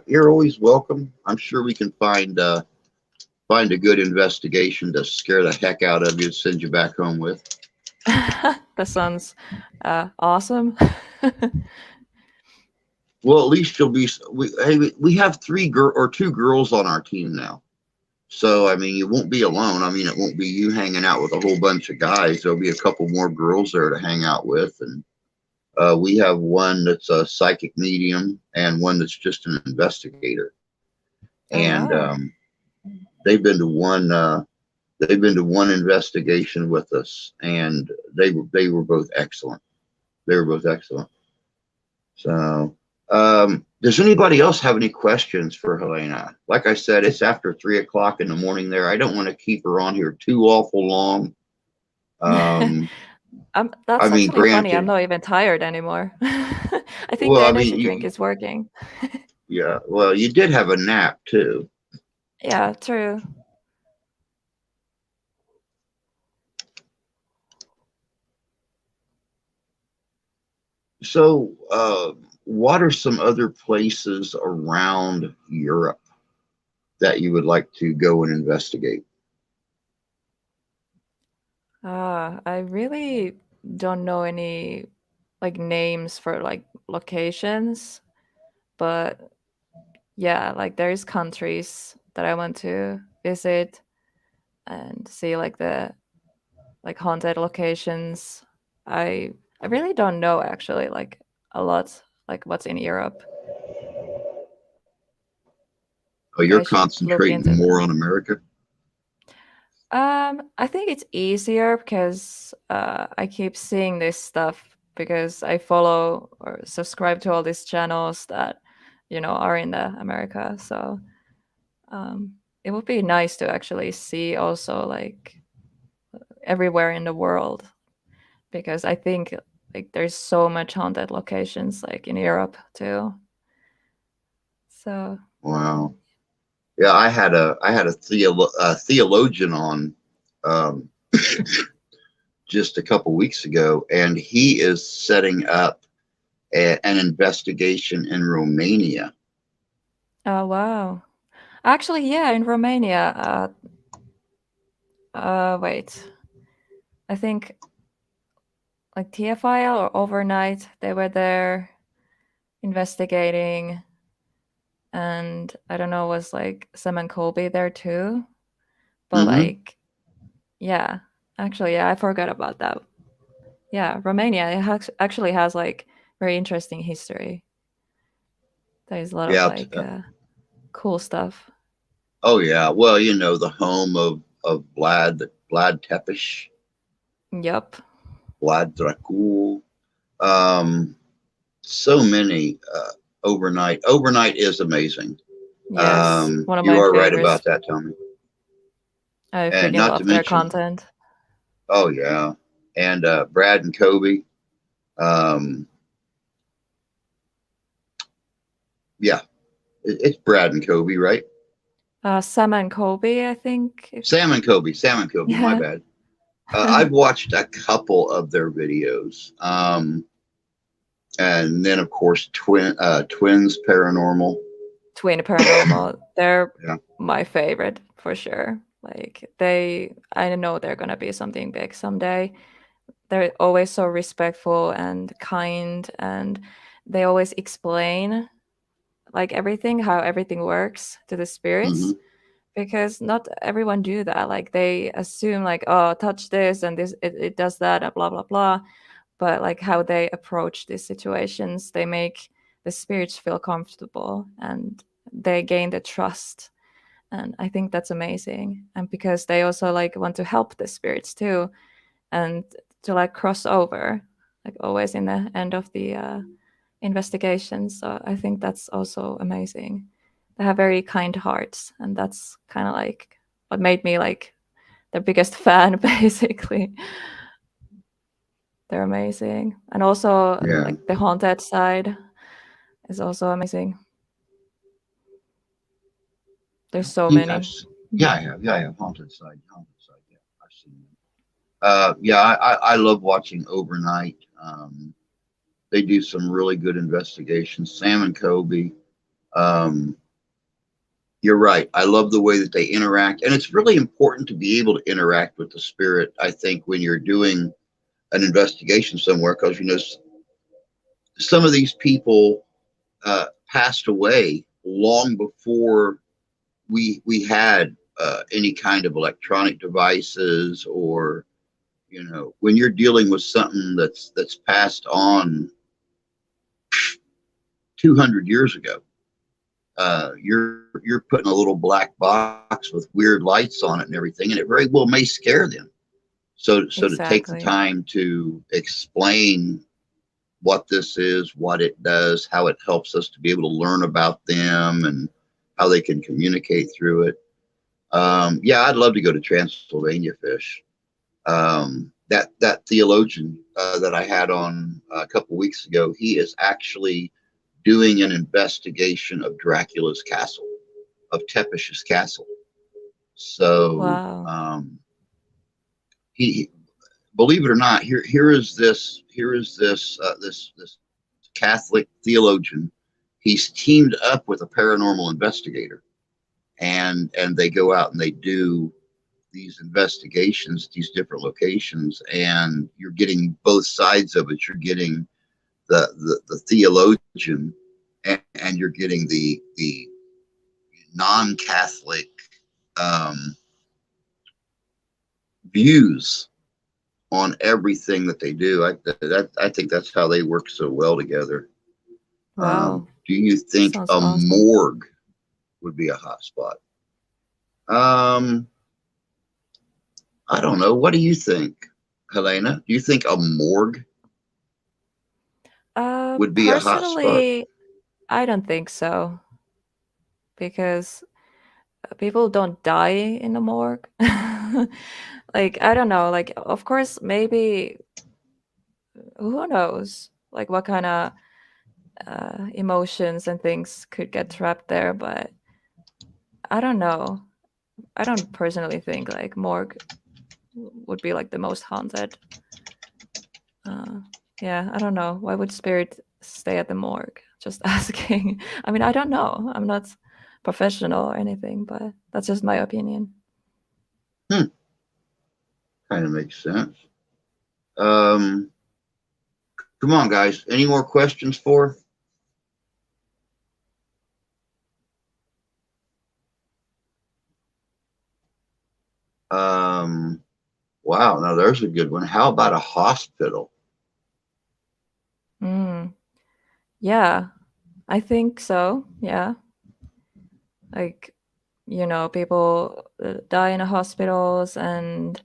You're always welcome. I'm sure we can find a good investigation to scare the heck out of you, send you back home with. That sounds awesome. Well, at least you'll be. We have 2 girls on our team now, so I mean, you won't be alone. I mean, it won't be you hanging out with a whole bunch of guys. There'll be a couple more girls there to hang out with, and we have one that's a psychic medium and one that's just an investigator. And wow. they've been to one investigation with us, and they were both excellent. They were both excellent. So. Does anybody else have any questions for Yelena? Like I said, it's after 3 o'clock in the morning there. I don't want to keep her on here too awful long. That's mean, actually funny. I'm granted, not even tired anymore. I think the well, I energy mean, drink is working. yeah, well, you did have a nap too. Yeah, true. So, what are some other places around Europe that you would like to go and investigate? I really don't know any like names for like locations, but yeah, like there's countries that I want to visit and see like the like haunted locations. I really don't know actually like a lot like what's in Europe. Oh, Like you're I should look concentrating into more them. on America? I think it's easier because I keep seeing this stuff because I follow or subscribe to all these channels that are in the America. So it would be nice to actually see also like everywhere in the world because I think like there's so much haunted locations like in Europe too. So Wow. Yeah, I had a theologian on um, just a couple weeks ago, and he is setting up an investigation in Romania. oh wow. Actually, yeah, in Romania. Wait. I think like TFIL or Overnight, they were there investigating, and I don't know, was like Sam and Colby there too? But Hmm. like, yeah, actually, yeah, I forgot about that. Yeah, Romania actually has like very interesting history. There's a lot of Yeah. like cool stuff. Oh yeah. Well, you know, the home of Vlad Tepes, Yup. Vlad Dracul. Um, so many. Overnight is amazing. Yes, one of You my are right favorites. about that, Tommy. I And freaking not to love their mention, content. oh yeah, and Brad and Kobe. Um, yeah, it's Brad and Kobe, right? Sam and Colby, I think. Sam and Kobe. My Yeah. bad. I've watched a couple of their videos, and then of course Twins Paranormal. Twin Paranormal, they're Yeah. my favorite for sure. Like I know they're gonna be something big someday. They're always so respectful and kind, and they always explain like everything, how everything works to the Hmm. spirits, because not everyone do that. Like they assume like, oh, touch this and this, it does that, and blah blah blah. But like how they approach these situations, they make the spirits feel comfortable and they gain the trust. And I think that's amazing. And because they also like want to help the spirits too, and to like cross over, like always in the end of the investigation. So I think that's also amazing. They have very kind hearts, and that's kind of like what made me like their biggest fan, basically. They're amazing. And also Yeah. like the haunted side is also amazing. There's I so think many. yeah, I have. Yeah, I have Haunted Side. Haunted Side. Yeah, I've seen them. Yeah, I love watching Overnight. They do some really good investigations. Sam and Kobe. Um, you're right. I love the way that they interact, and it's really important to be able to interact with the spirit. I think when you're doing an investigation somewhere, because you know some of these people passed away long before we had any kind of electronic devices, or you know, when you're dealing with something that's passed on 200 years ago, you're putting a little black box with weird lights on it and everything, and it very well may scare them. So to take the Exactly. time to explain what this is, what it does, how it helps us to be able to learn about them, and how they can communicate through it. Yeah, I'd love to go to Transylvania, Fish. that theologian that I had on a couple weeks ago, he is actually doing an investigation of Dracula's castle, of Tepish's castle. So Wow. he, believe it or not, here is this Catholic theologian. He's teamed up with a paranormal investigator, and they go out and they do these investigations, these different locations, and you're getting both sides of it. You're getting the theologian, and you're getting the non-Catholic views on everything that they do. I think that's how they work so well together. Wow. Do you think Sounds a awesome. morgue would be a hot spot? I don't know. What do you think, Helena? Do you think a morgue would be a hot spot? Personally, I don't think so, because people don't die in the morgue. Like, I don't know. Like, of course, maybe, who knows? Like, what kind of emotions and things could get trapped there, but I don't know. I don't personally think like morgue would be like the most haunted. Yeah, I don't know. Why would spirit stay at the morgue? Just asking. I mean, I don't know. I'm not professional or anything, but that's just my opinion. Kind of makes sense. Come on, guys. Any more questions for? Wow, now there's a good one. How about a hospital? Yeah, I think so. Yeah. Like, people die in hospitals, and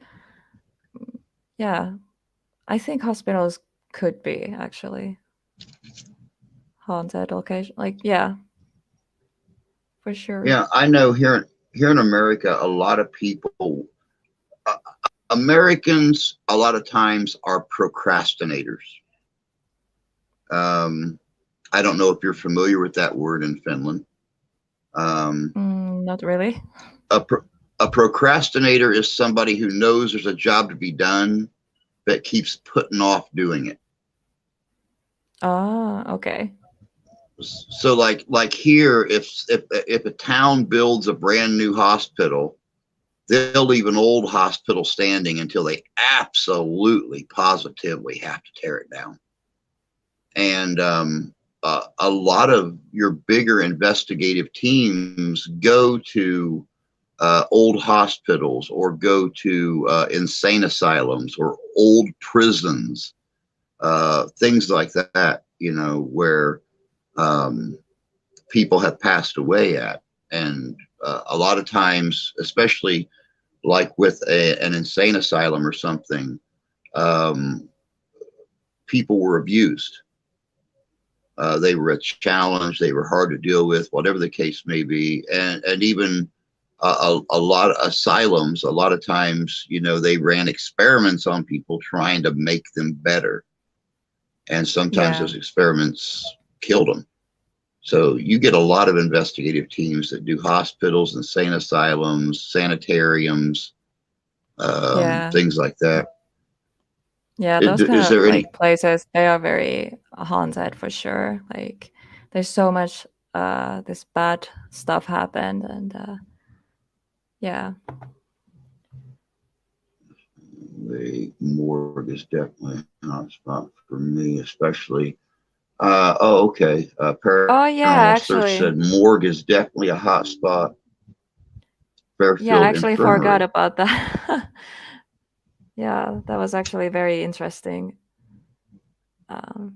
yeah, I think hospitals could be actually haunted location. Like, yeah, for sure. Yeah, I know here in America, a lot of people, Americans, a lot of times are procrastinators. I don't know if you're familiar with that word in Finland. Not really. A procrastinator is somebody who knows there's a job to be done, but keeps putting off doing it. Ah, okay. So like here, if a town builds a brand new hospital, they'll leave an old hospital standing until they absolutely positively have to tear it down. And a lot of your bigger investigative teams go to old hospitals, or go to insane asylums, or old prisons, things like that, where people have passed away at. And a lot of times, especially like with an insane asylum or something, people were abused. They were a challenge. They were hard to deal with, whatever the case may be. And even a lot of asylums, a lot of times, they ran experiments on people trying to make them better. And sometimes those experiments killed them. So you get a lot of investigative teams that do hospitals, insane asylums, sanitariums, things like that. Yeah, those kind Is of there any? like places, they are very haunted for sure. Like, there's so much this bad stuff happened, and yeah. The morgue is definitely a hot spot for me, especially. Okay. Oh yeah, Paranormal Search actually. said morgue is definitely a hot spot. Yeah, I Fairfield actually forgot Infirmary. about that. Yeah, that was actually very interesting. The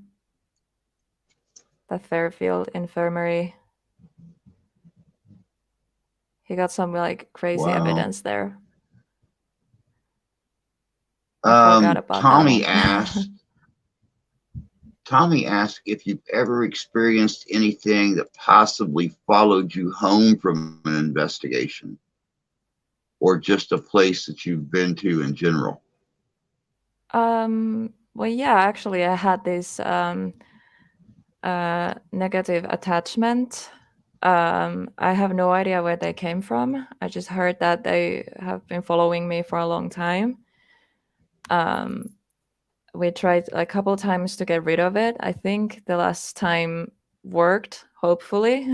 Fairfield Infirmary. He got some like crazy Wow. evidence there. I forgot about that Tommy one. asked. Tommy asked if you've ever experienced anything that possibly followed you home from an investigation, or just a place that you've been to in general. Well, yeah, actually, I had this negative attachment. I have no idea where they came from. I just heard that they have been following me for a long time. Um, we tried a couple times to get rid of it. I think the last time worked, hopefully.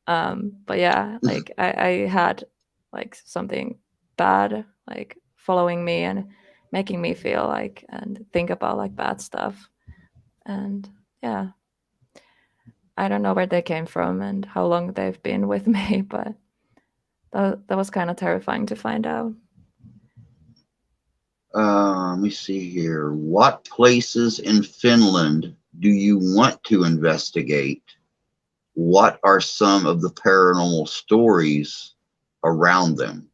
But yeah, like I had like something bad like following me and making me feel like and think about like bad stuff. And yeah, I don't know where they came from and how long they've been with me, but that was kind of terrifying to find out. Let me see here. What places in Finland do you want to investigate? What are some of the paranormal stories around them?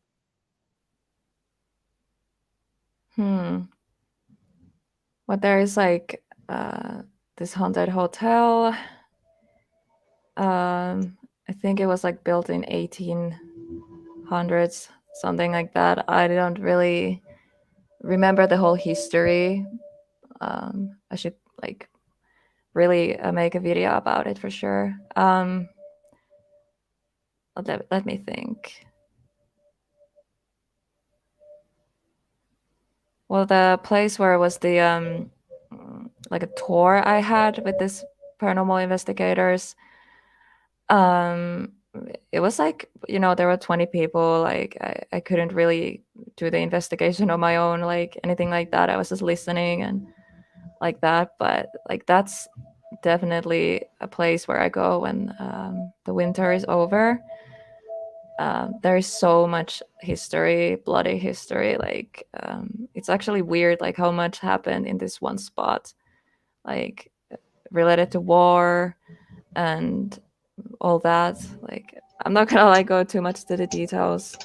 Well, there is like this haunted hotel. I think it was like built in 1800s, something like that. I don't really remember the whole history. I should like really make a video about it for sure. Let me think. Well, the place where was the like a tour I had with this paranormal investigators. Um, it was like there were 20 people. Like I couldn't really do the investigation on my own, like anything like that. I was just listening and like that. But like that's definitely a place where I go when the winter is over. There is so much history, bloody history. Like it's actually weird, like how much happened in this one spot, like related to war and all that. Like I'm not gonna like go too much to the details,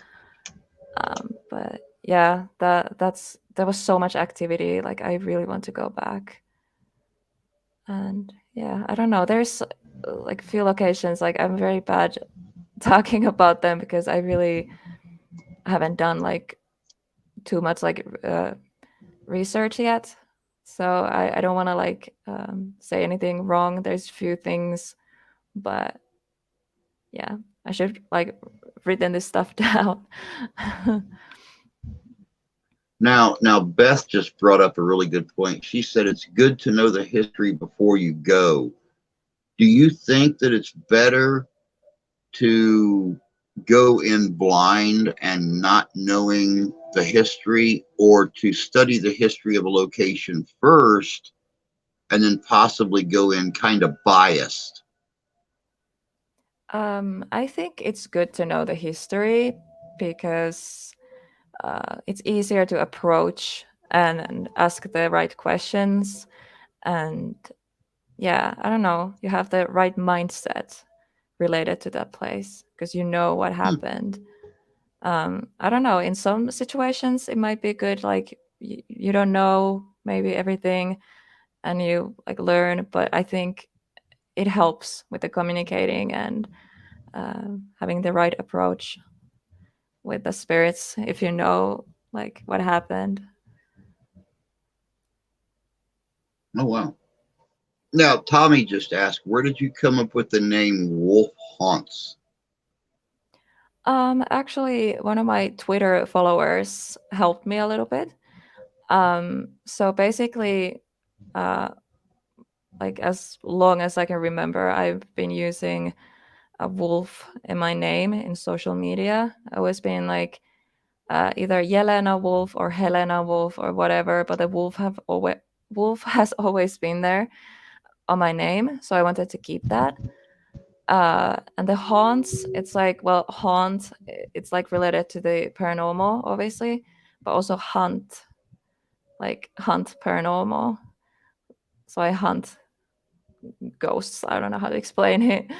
but yeah, there was so much activity. Like I really want to go back, and yeah, I don't know. There's like few locations. Like I'm very bad talking about them because I really haven't done like too much like research yet. So I don't want to like say anything wrong. There's few things, but yeah, I should like written this stuff down. Now, Beth just brought up a really good point. She said it's good to know the history before you go. Do you think that it's better to go in blind and not knowing the history, or to study the history of a location first and then possibly go in kind of biased? I think it's good to know the history because it's easier to approach and ask the right questions. And yeah, I don't know, you have the right mindset related to that place because you know what happened. I don't know, in some situations it might be good, like you don't know maybe everything and you like learn, but I think it helps with the communicating and having the right approach with the spirits if you know like what happened. Oh, wow. Now, Tommy just asked, where did you come up with the name Wolf Haunts? Actually, one of my Twitter followers helped me a little bit. So basically, uh, like as long as I can remember, I've been using a wolf in my name in social media. I always been like either Yelena Wolf or Helena Wolf or whatever, but the wolf has always been there on my name, so I wanted to keep that. And the haunts, it's like, well, haunt, it's like related to the paranormal, obviously, but also hunt, like hunt paranormal. So I hunt ghosts. I don't know how to explain it,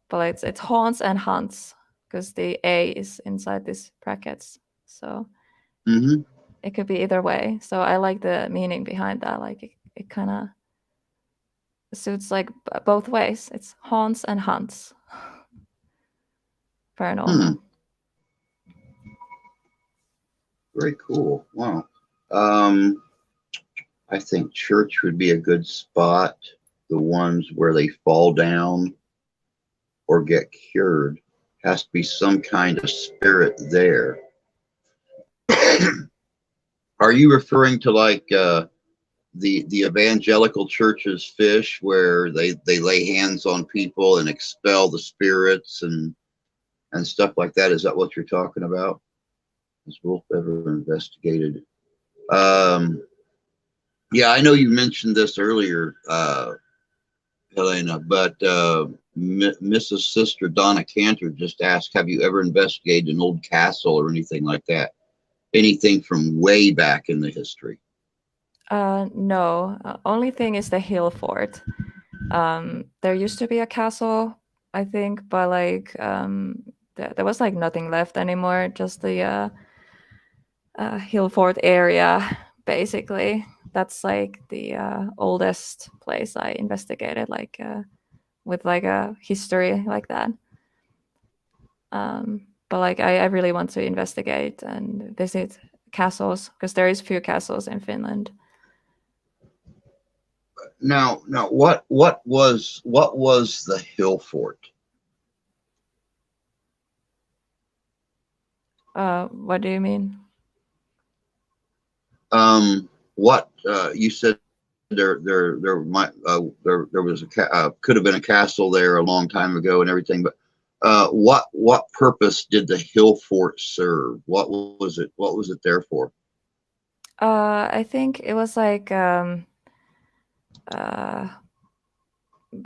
but it's haunts and hunts because the A is inside these brackets. So Mm-hmm. it could be either way. So I like the meaning behind that. Like it kind of suits like both ways. It's haunts and hunts paranormal. Very cool. Wow. Um, I think church would be a good spot. The ones where they fall down or get cured, has to be some kind of spirit there. Are you referring to like the evangelical churches fish, where they lay hands on people and expel the spirits and stuff like that? Is that what you're talking about? Has Wolf ever investigated? Yeah, I know you mentioned this earlier, Yelena, but Mrs. Sister Donna Cantor just asked, have you ever investigated an old castle or anything like that? Anything from way back in the history? No. Only thing is the hill fort. There used to be a castle, I think, but like there was like nothing left anymore. Just the hill fort area, basically. That's like the oldest place I investigated, like with like a history like that. But like I really want to investigate and visit castles, because there is few castles in Finland. Now, what was the hill fort? What do you mean? What you said there was could have been a castle there a long time ago and everything, but what purpose did the hill fort serve? What was it there for? I think it was like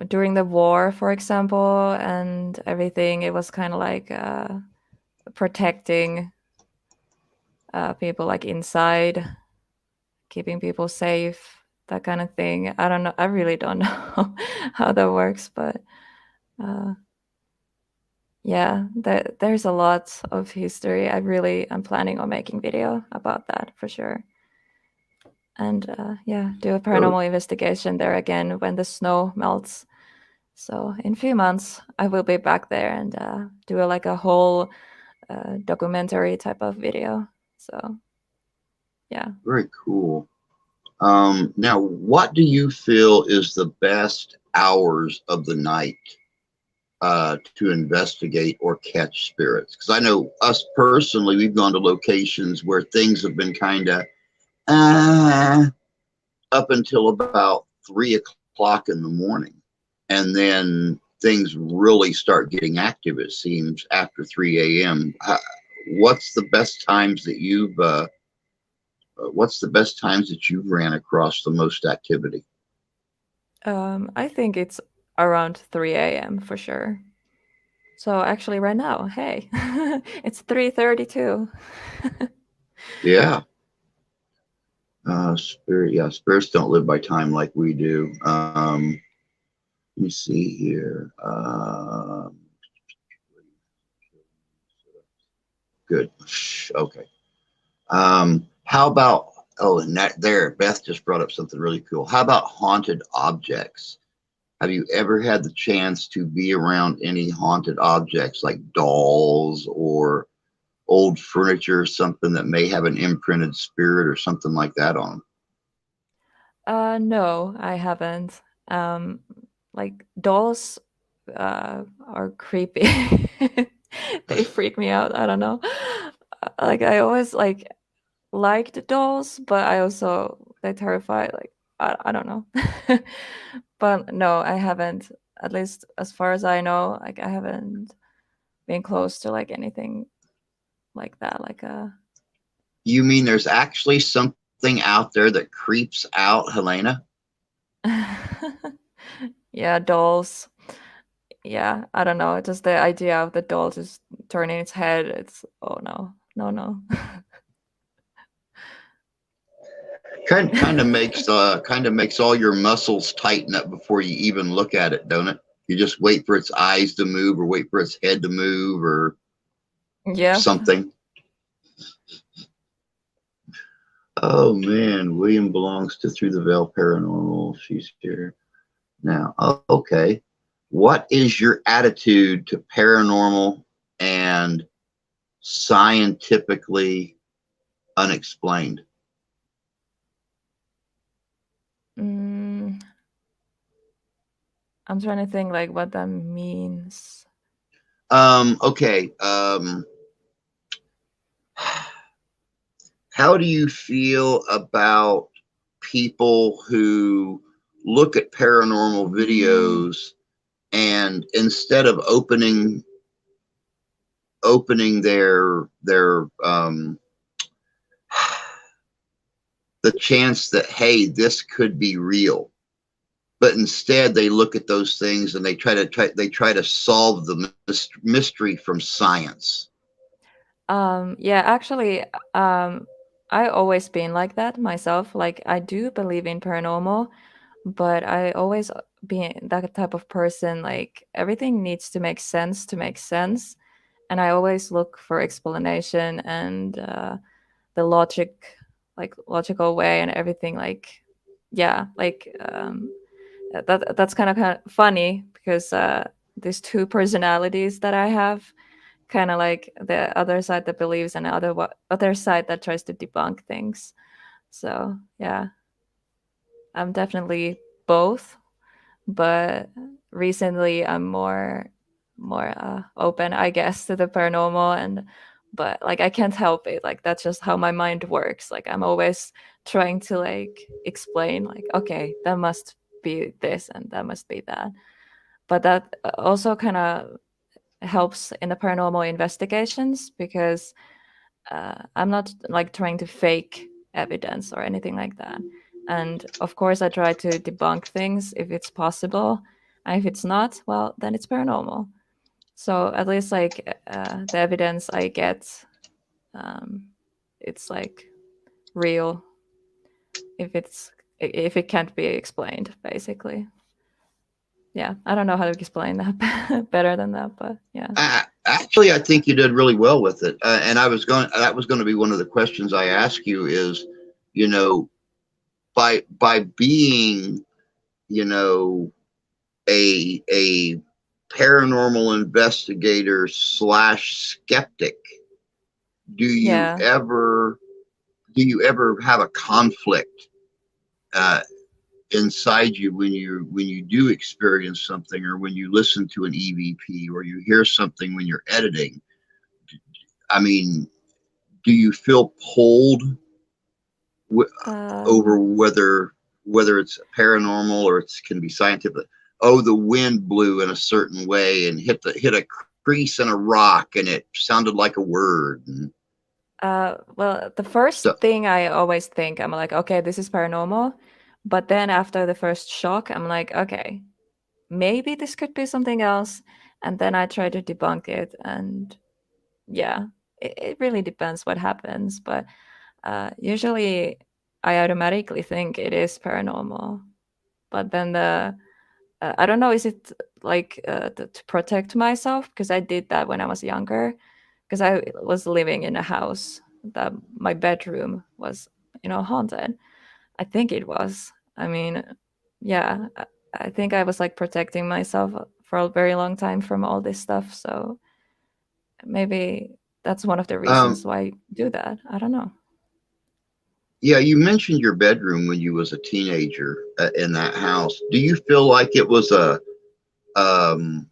during the war, for example, and everything. It was kind of like protecting people like inside, keeping people safe, that kind of thing. I don't know. I really don't know how that works, but yeah, there's a lot of history. I'm planning on making video about that for sure. And yeah, do a paranormal investigation there again when the snow melts. So in a few months, I will be back there and do like a whole documentary type of video. So yeah. Very cool. Now, what do you feel is the best hours of the night to investigate or catch spirits? Because I know us personally, we've gone to locations where things have been kind of up until about 3 o'clock in the morning, and then things really start getting active, it seems, after 3 a.m. What's the best times that you've ran across the most activity? I think it's around 3 a.m. for sure. So actually right now, hey, it's 3:32. Yeah. Spirits don't live by time like we do. Let me see here. Good. Okay. How about, and that there, Beth just brought up something really cool. How about haunted objects? Have you ever had the chance to be around any haunted objects like dolls or old furniture, something that may have an imprinted spirit or something like that on them? No, I haven't. Like dolls are creepy. They freak me out. I don't know. Like I always liked dolls, but I also they terrify. Like I don't know. But no, I haven't. At least as far as I know, like I haven't been close to like anything like that. Like You mean there's actually something out there that creeps out, Helena? yeah, dolls. Yeah, I don't know. Just the idea of the doll just turning its head. It's oh no, no. Kind of makes all your muscles tighten up before you even look at it, don't it? You just wait for its eyes to move, or wait for its head to move, or Yeah. something. Oh man, William belongs to Through the Veil Paranormal. She's here now. Oh, okay. What is your attitude to paranormal and scientifically unexplained? I'm trying to think like what that means. Okay. How do you feel about people who look at paranormal videos and instead of opening their the chance that, hey, this could be real, but instead they look at those things and they try to solve the mystery from science? Yeah, actually, I always been like that myself. Like I do believe in paranormal, but I always been that type of person. Like everything needs to make sense, and I always look for explanation and the logical way and everything. Like, yeah, like that's kind of funny because these two personalities that I have, kind of like the other side that believes and the other side that tries to debunk things. So yeah, I'm definitely both, but recently I'm more open, I guess, to the paranormal. And but like I can't help it, like that's just how my mind works. Like I'm always trying to like explain, like, okay, that must be this and that must be that. But that also kind of helps in the paranormal investigations because I'm not like trying to fake evidence or anything like that. And of course, I try to debunk things if it's possible. And if it's not, well, then it's paranormal. So at least like the evidence I get, um, it's like real if it can't be explained, basically. Yeah, I don't know how to explain that better than that, but yeah. Actually, I think you did really well with it. And that was going to be one of the questions I ask you is, you know, by being, you know, a paranormal investigator slash skeptic, do you Yeah. ever have a conflict uh, inside you when you do experience something, or when you listen to an EVP, or you hear something when you're editing? I mean, do you feel pulled over Um, whether it's paranormal or it can be scientific? Oh, the wind blew in a certain way and hit a crease in a rock, and it sounded like a word. And well, the first so, thing I always think, I'm like, okay, this is paranormal. But then after the first shock, I'm like, okay, maybe this could be something else. And then I try to debunk it. And yeah, it really depends what happens. But usually I automatically think it is paranormal. But then I don't know, is it like to protect myself? Because I did that when I was younger, because I was living in a house that my bedroom was, haunted. I think it was. I mean, yeah, I think I was like protecting myself for a very long time from all this stuff. So maybe that's one of the reasons um, why I do that. I don't know. yeah, you mentioned your bedroom when you was a teenager in that house. Do you feel like it was um,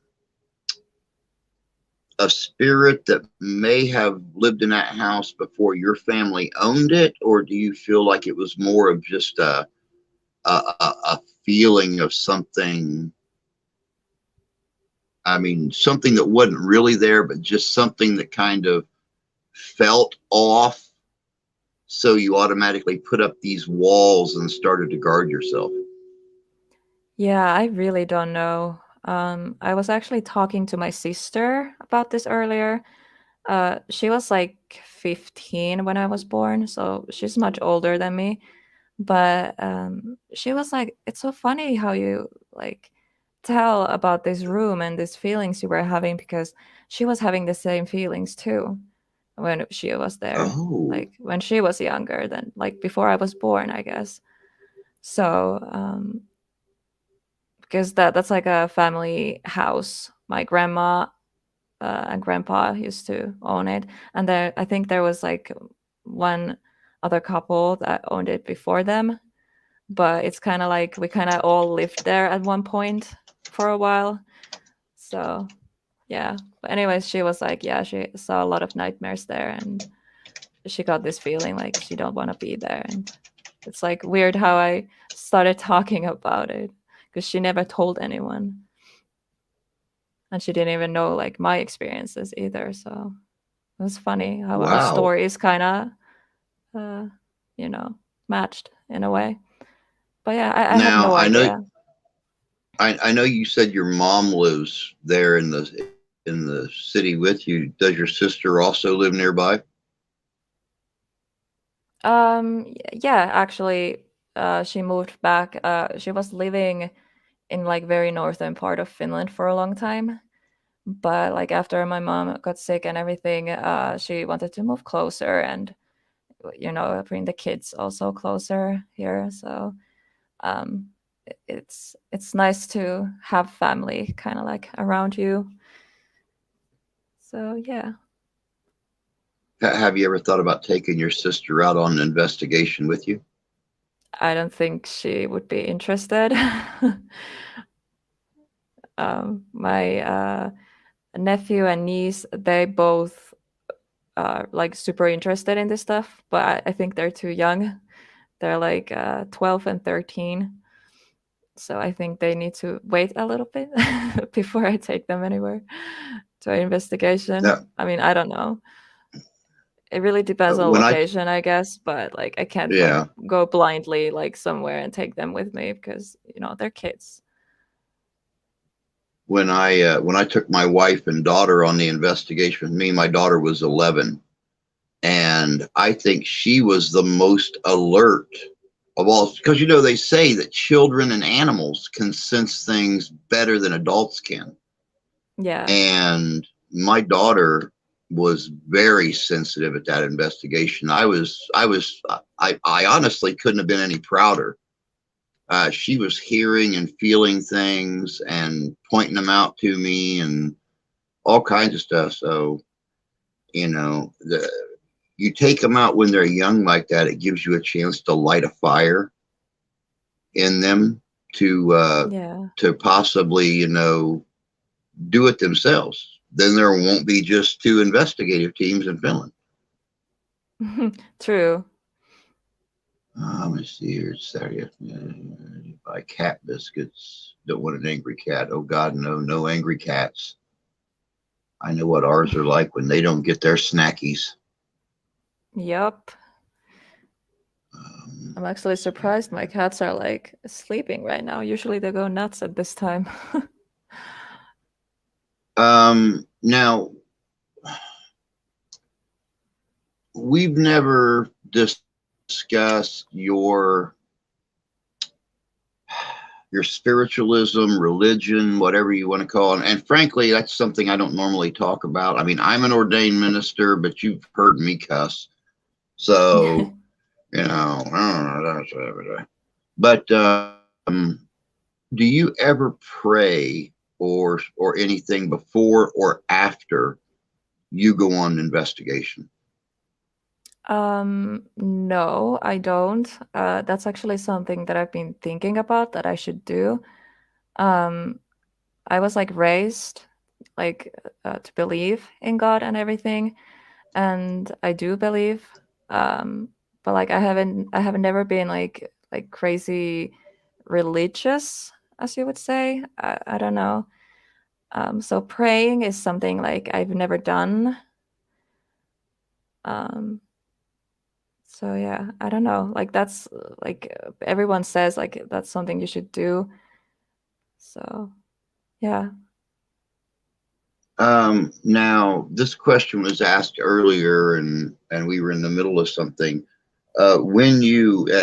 a spirit that may have lived in that house before your family owned it, or do you feel like it was more of just a feeling of something? I mean, something that wasn't really there, but just something that kind of felt off. So you automatically put up these walls and started to guard yourself. Yeah, I really don't know. I was actually talking to my sister about this earlier. She was like 15 when I was born, so she's much older than me. But she was like, "It's so funny how you like tell about this room and these feelings you were having because she was having the same feelings too when she was there, Oh, like when she was younger than like before I was born, I guess." So because that's like a family house. My grandma and grandpa used to own it, and there I think there was like one other couple that owned it before them. but it's kind of like we kind of all lived there at one point for a while. So yeah. But anyways, she was like, yeah, she saw a lot of nightmares there, and she got this feeling like she don't want to be there. And it's like weird how I started talking about it because she never told anyone, and she didn't even know like my experiences either. So it was funny how our Wow. stories kind of, uh, you know, matched in a way. But yeah, I have Now no idea. I know you said your mom lives there in the city with you. Does your sister also live nearby? Yeah, actually, she moved back. She was living in like very northern part of Finland for a long time, but like after my mom got sick and everything, she wanted to move closer and bring the kids also closer here. So um, it's nice to have family kind of like around you. So yeah. Have you ever thought about taking your sister out on an investigation with you? I don't think she would be interested. My nephew and niece, they both are like super interested in this stuff, but I think they're too young. They're like 12 and 13. So I think they need to wait a little bit before I take them anywhere to an Now, investigation. I mean, I don't know. It really depends on when I location, I guess, but like I can't like yeah, go blindly like somewhere and take them with me because they're kids. when I took my wife and daughter on the investigation with me, my daughter was 11, and I think she was the most alert of all, because they say that children and animals can sense things better than adults can. Yeah. And my daughter was very sensitive at that investigation. I honestly couldn't have been any prouder. She was hearing and feeling things and pointing them out to me and all kinds of stuff. So, you take them out when they're young like that, it gives you a chance to light a fire in them Yeah. to possibly, do it themselves. Then there won't be just two investigative teams in Finland. True. Let me see here. It's Saturday. Buy cat biscuits. Don't want an angry cat. Oh God, no, no angry cats. I know what ours are like when they don't get their snackies. Yup. I'm actually See. surprised my cats are like sleeping right now. Usually they go nuts at this time. Now we've never discussed your spiritualism, religion, whatever you want to call it. And frankly, that's something I don't normally talk about. I mean, I'm an ordained minister, but you've heard me cuss. So, I don't know. But do you ever pray or anything before or after you go on an investigation? No, I don't. That's actually something that I've been thinking about that I should do. Um, I was like raised like to believe in God and everything, and I do believe. Um, but like I have never been like crazy religious, as you would say. I don't know. So praying is something like I've never done. Um, so yeah, I don't know. Like that's like everyone says like that's something you should do. So yeah. Now, this question was asked earlier, and we were in the middle of something. When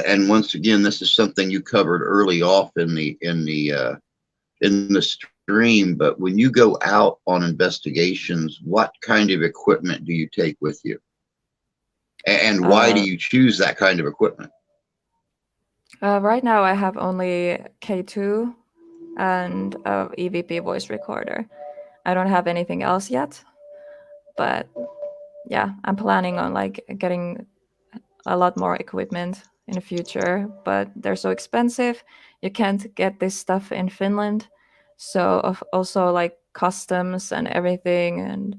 and once again, this is something you covered early off in the stream. But when you go out on investigations, what kind of equipment do you take with you, and why do Uh, you choose that kind of equipment? right now I have only K2 and a EVP voice recorder. I don't have anything else yet, but yeah, I'm planning on like getting a lot more equipment in the future, but they're so expensive. You can't get this stuff in Finland. So also like customs and everything, and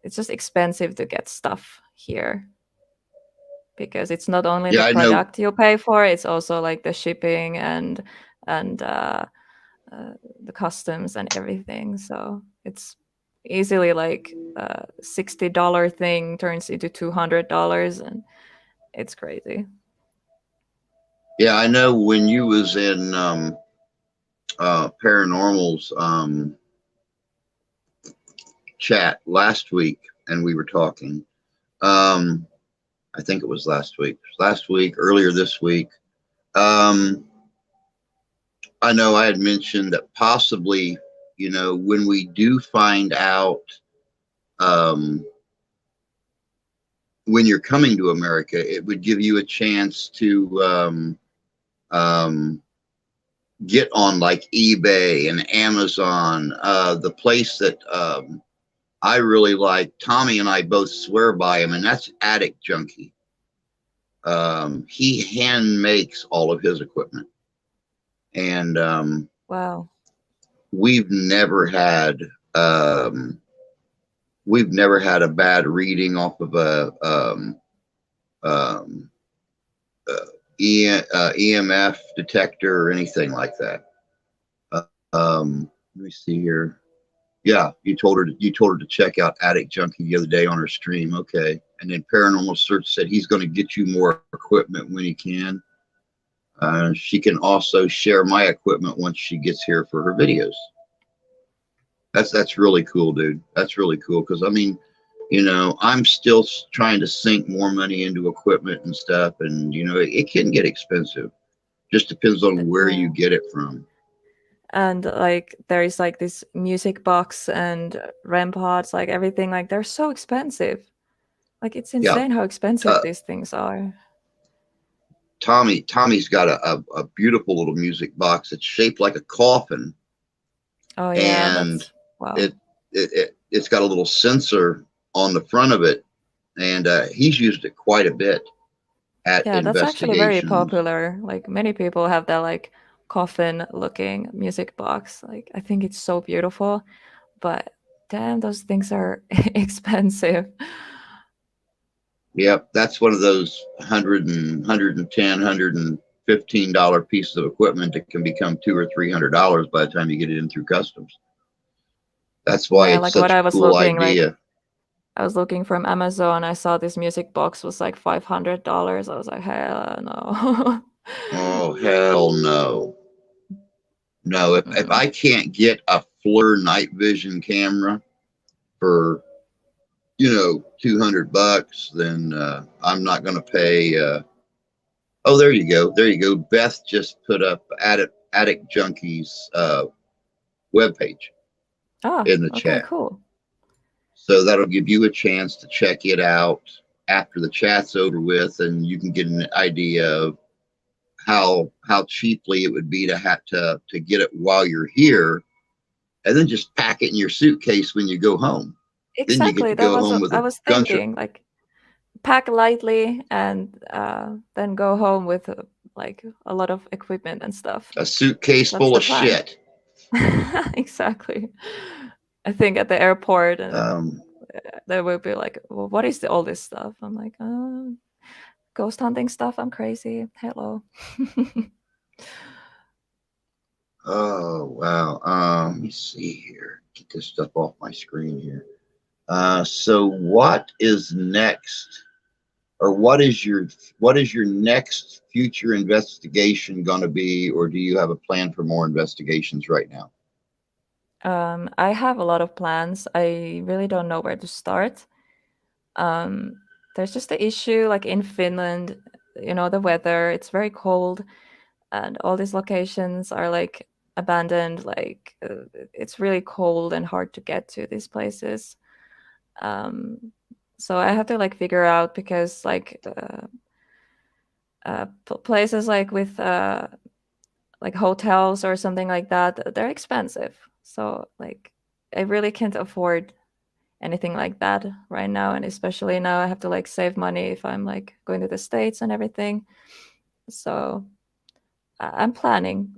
it's just expensive to get stuff here because it's not only the Yeah, I know. product you pay for, it's also like the shipping and the customs and everything. So it's easily like $60 thing turns into $200, and it's crazy. Yeah, I know when you was in Paranormal's chat last week, and we were talking. I think it was last week. Earlier this week. I know I had mentioned that possibly, when we do find out when you're coming to America, it would give you a chance to get on like eBay and Amazon. The place that I really like, Tommy and I both swear by him, and that's Attic Junkie. He hand makes all of his equipment, and Wow. we've never had a bad reading off of a EMF detector or anything like that. Let me see here. Yeah, you told her to check out Attic Junkie the other day on her stream. Okay, and then Paranormal Search said he's going to get you more equipment when he can. She can also share my equipment once she gets here for her videos. That's really cool, dude. That's really cool because I mean, I'm still trying to sink more money into equipment and stuff, and it can get expensive. Just depends on where Yeah. you get it from. And like there is like this music box and REM pods, like everything, like they're so expensive. Like it's Yeah. insane how expensive these things are. Tommy's got a beautiful little music box. It's shaped like a coffin. Oh yeah, and that's wow. it's got a little sensor on the front of it, and he's used it quite a bit at Yeah, that's actually very investigations. popular. Like many people have that like coffin looking music box. Like I think it's so beautiful, but damn, those things are expensive. Yep, that's one of those $115 pieces of equipment that can become $200 or $300 by the time you get it in through customs. That's why Yeah, it's like such what a I was cool looking idea. like I was looking from Amazon. I saw this music box was like $500. I was like, hell no. Oh, hell no. No, if I can't get a FLIR night vision camera for, $200, then I'm not going to pay. Oh, there you go. There you go. Beth just put up Attic Junkie's webpage in the Okay, chat. cool. So that'll give you a chance to check it out after the chat's over with, and you can get an idea of how cheaply it would be to have to get it while you're here, and then just pack it in your suitcase when you go home. Then you get Exactly. to That go was home what with I a was gunshot, thinking. Like pack lightly and then go home with like a lot of equipment and stuff. a suitcase That's full the of plan. shit. Exactly. I think at the airport Um, they will be like, well, what is all this stuff? I'm like, ghost hunting stuff. I'm crazy. Hello. oh wow. Let me see here. Get this stuff off my screen here. So what is next, or what is your next future investigation going to be, or do you have a plan for more investigations right now? I have a lot of plans. I really don't know where to start. There's just the issue, like in Finland, the weather, it's very cold, and all these locations are like abandoned. Like it's really cold and hard to get to these places. Um, so I have to like figure out because like places like with like hotels or something like that, they're expensive. So like I really can't afford anything like that right now, and especially now I have to like save money if I'm like going to the States and everything. So I'm planning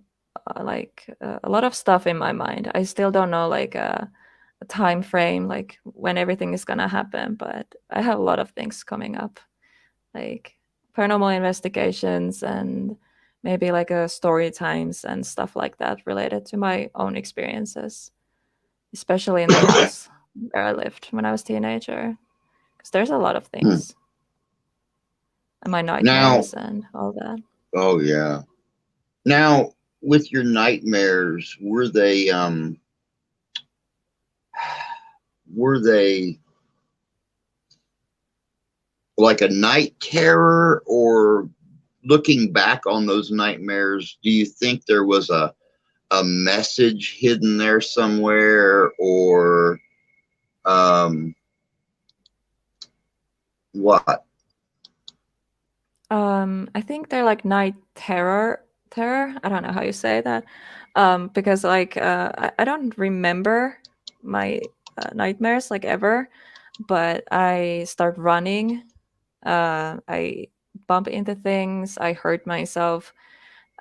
a lot of stuff in my mind. I still don't know like a time frame, like when everything is gonna happen, but I have a lot of things coming up, like paranormal investigations and maybe like a story times and stuff like that related to my own experiences, especially in the house where I lived when I was a teenager, because there's a lot of Hmm. things and my Now, nightmares and all that. oh yeah. Now, with your nightmares, were they like a night terror, or looking back on those nightmares, do you think there was a message hidden there somewhere, or what? I think they're like night terror. I don't know how you say that. Because like I don't remember my nightmares like ever, but I start running. I bump into things. I hurt myself.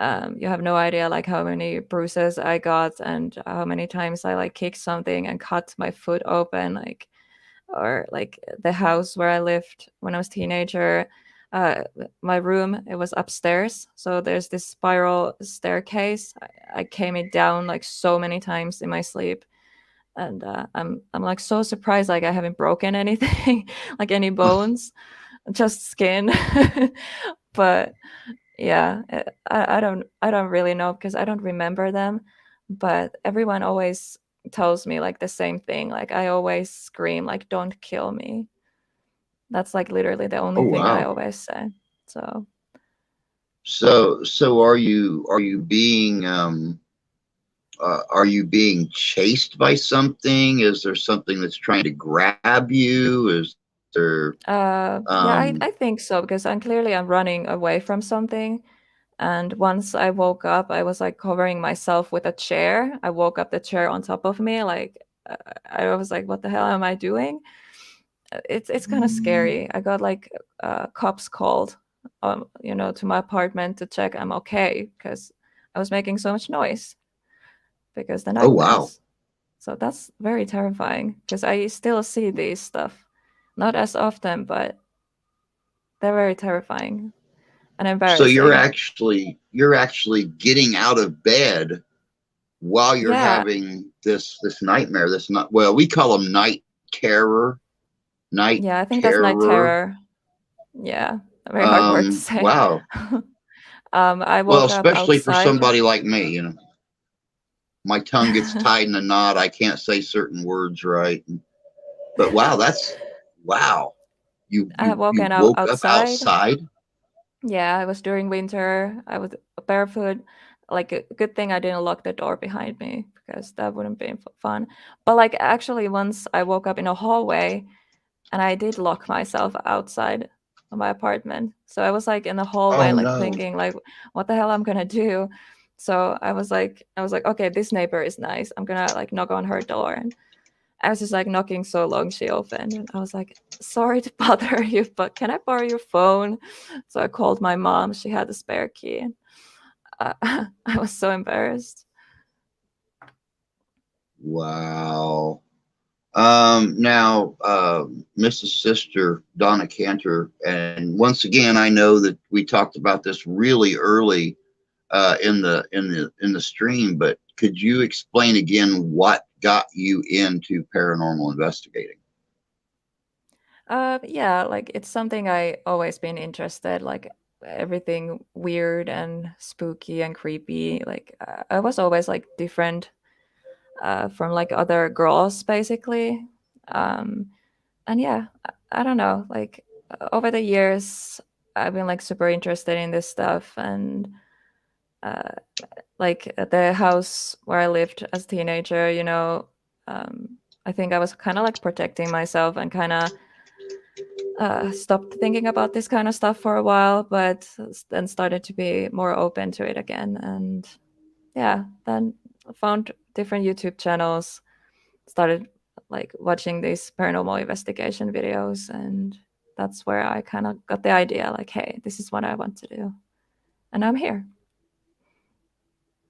You have no idea like how many bruises I got and how many times I like kicked something and cut my foot open, like, or like the house where I lived when I was a teenager. Uh, my room, it was upstairs, so there's this spiral staircase. I came it down like so many times in my sleep, and I'm like so surprised like I haven't broken anything, like any bones, just skin. But yeah, I don't really know because I don't remember them, but everyone always tells me like the same thing. Like I always scream like don't kill me. That's like literally the Oh only thing I wow. always say. So So are you being chased by something? Is there something that's trying to grab you? Is there yeah, I think so because I'm running away from something. And once I woke up, I was like covering myself with a chair. I woke up the chair on top of me. Like I was like, what the hell am I doing? It's kind of scary. I got like cops called, to my apartment to check I'm okay because I was making so much noise because the oh wow. nightmares. So that's very terrifying because I still see these stuff, not as often, but they're very terrifying and So embarrassing. you're actually getting out of bed while you're Yeah, having this nightmare. This not well, we call them night terror. Night yeah, I think that's night terror. terror. Yeah, a very hard word to say. Wow. I Well, woke up especially for outside. somebody like me, my tongue gets tied in a knot. I can't say certain words right. But wow, that's wow. I have You woken out woke up outside. outside. Yeah, I was during winter. I was barefoot. Like a good thing I didn't lock the door behind me because that wouldn't be fun. But like actually once I woke up in a hallway and I did lock myself outside of my apartment. So I was like in the hallway Oh like no. thinking like what the hell I'm going to do. So I was like okay, this neighbor is nice. I'm going to like knock on her door, and I was just like knocking so long she opened, and I was like, sorry to bother you, but can I borrow your phone? So I called my mom. She had the spare key. I was so embarrassed. Wow. Now, Mrs. Sister Donna Cantor, and once again, I know that we talked about this really early in the stream, but could you explain again what got you into paranormal investigating? Yeah, like it's something I always been interested, like everything weird and spooky and creepy. Like I was always like different from like other girls, basically. Um, and yeah, I don't know. Like over the years, I've been like super interested in this stuff, and uh, like at the house where I lived as a teenager, I think I was kind of like protecting myself and kind of stopped thinking about this kind of stuff for a while, but then started to be more open to it again. And yeah, then found different YouTube channels, started like watching these paranormal investigation videos, and that's where I kind of got the idea, like, hey, this is what I want to do, and I'm here.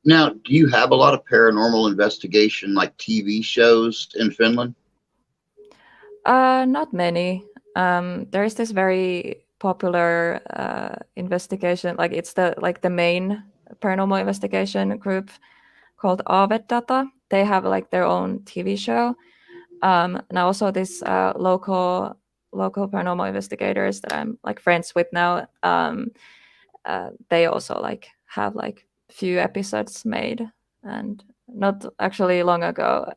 Now, do you have a lot of paranormal investigation like TV shows in Finland? Not many. There's this very popular investigation, like it's the main paranormal investigation group called Data. They have like their own TV show. And also this local paranormal investigators that I'm like friends with now. They also like have like few episodes made, and not actually long ago.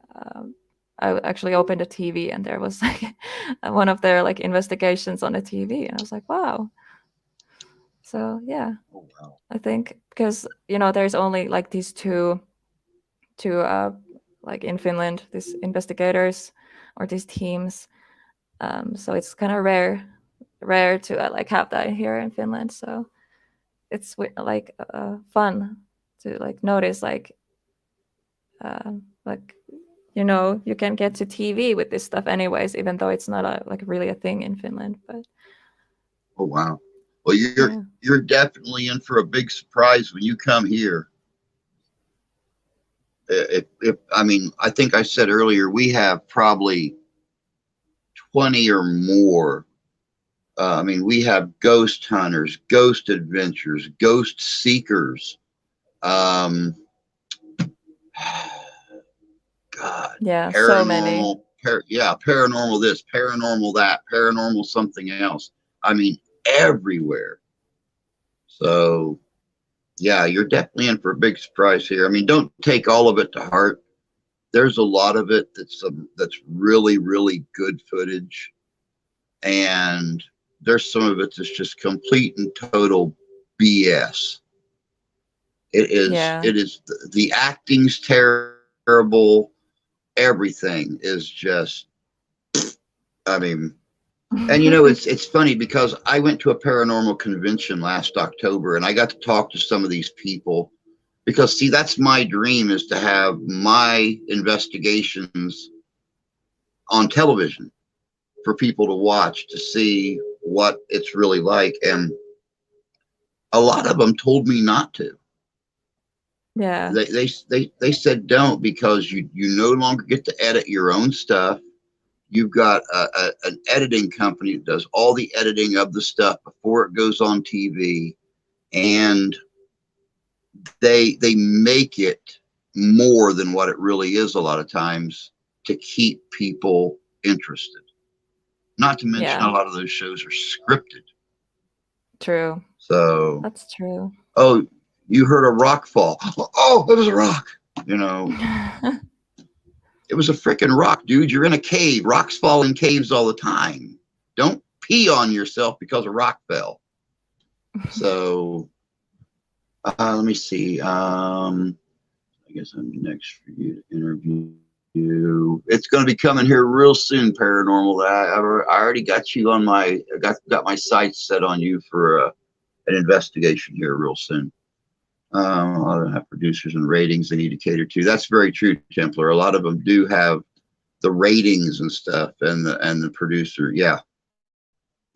I actually opened a TV and there was like one of their like investigations on the TV, and I was like, wow. So yeah, Oh, wow. I think because there's only like these two like in Finland, these investigators or these teams. So it's kind of rare to like have that here in Finland. So it's like fun to like notice like you can get to TV with this stuff anyways, even though it's not like really a thing in Finland. But Oh, wow. Well, you're definitely in for a big surprise when you come here. If I mean, I think I said earlier, we have probably 20 or more. I mean, we have ghost hunters, ghost adventures, ghost seekers. God, yeah, paranormal, so many. Paranormal this, paranormal that, paranormal something else. I mean, everywhere. So, yeah, you're definitely in for a big surprise here. I mean, don't take all of it to heart. There's a lot of it that's really, really good footage, and there's some of it that's just complete and total BS. It is. Yeah. It is. The acting's terrible. Everything is just. I mean, and it's funny because I went to a paranormal convention last October, and I got to talk to some of these people. Because see, that's my dream, is to have my investigations on television for people to watch, to see what it's really like. And a lot of them told me not to. Yeah. They said don't, because you no longer get to edit your own stuff. You've got an editing company that does all the editing of the stuff before it goes on TV, and they make it more than what it really is a lot of times to keep people interested. Not to mention, Yeah. a lot of those shows are scripted. True. So That's true. oh, you heard a rock fall. Oh, it was a rock. It was a freaking rock, dude. You're in a cave. Rocks fall in caves all the time. Don't pee on yourself because a rock fell. So let me see. I guess I'm next for you to interview. It's going to be coming here real soon, Paranormal. I already got you on my got my sights set on you for an investigation here real soon. A lot of them have producers and ratings they need to cater to. That's very true, Templar. A lot of them do have the ratings and stuff, and the producer. Yeah.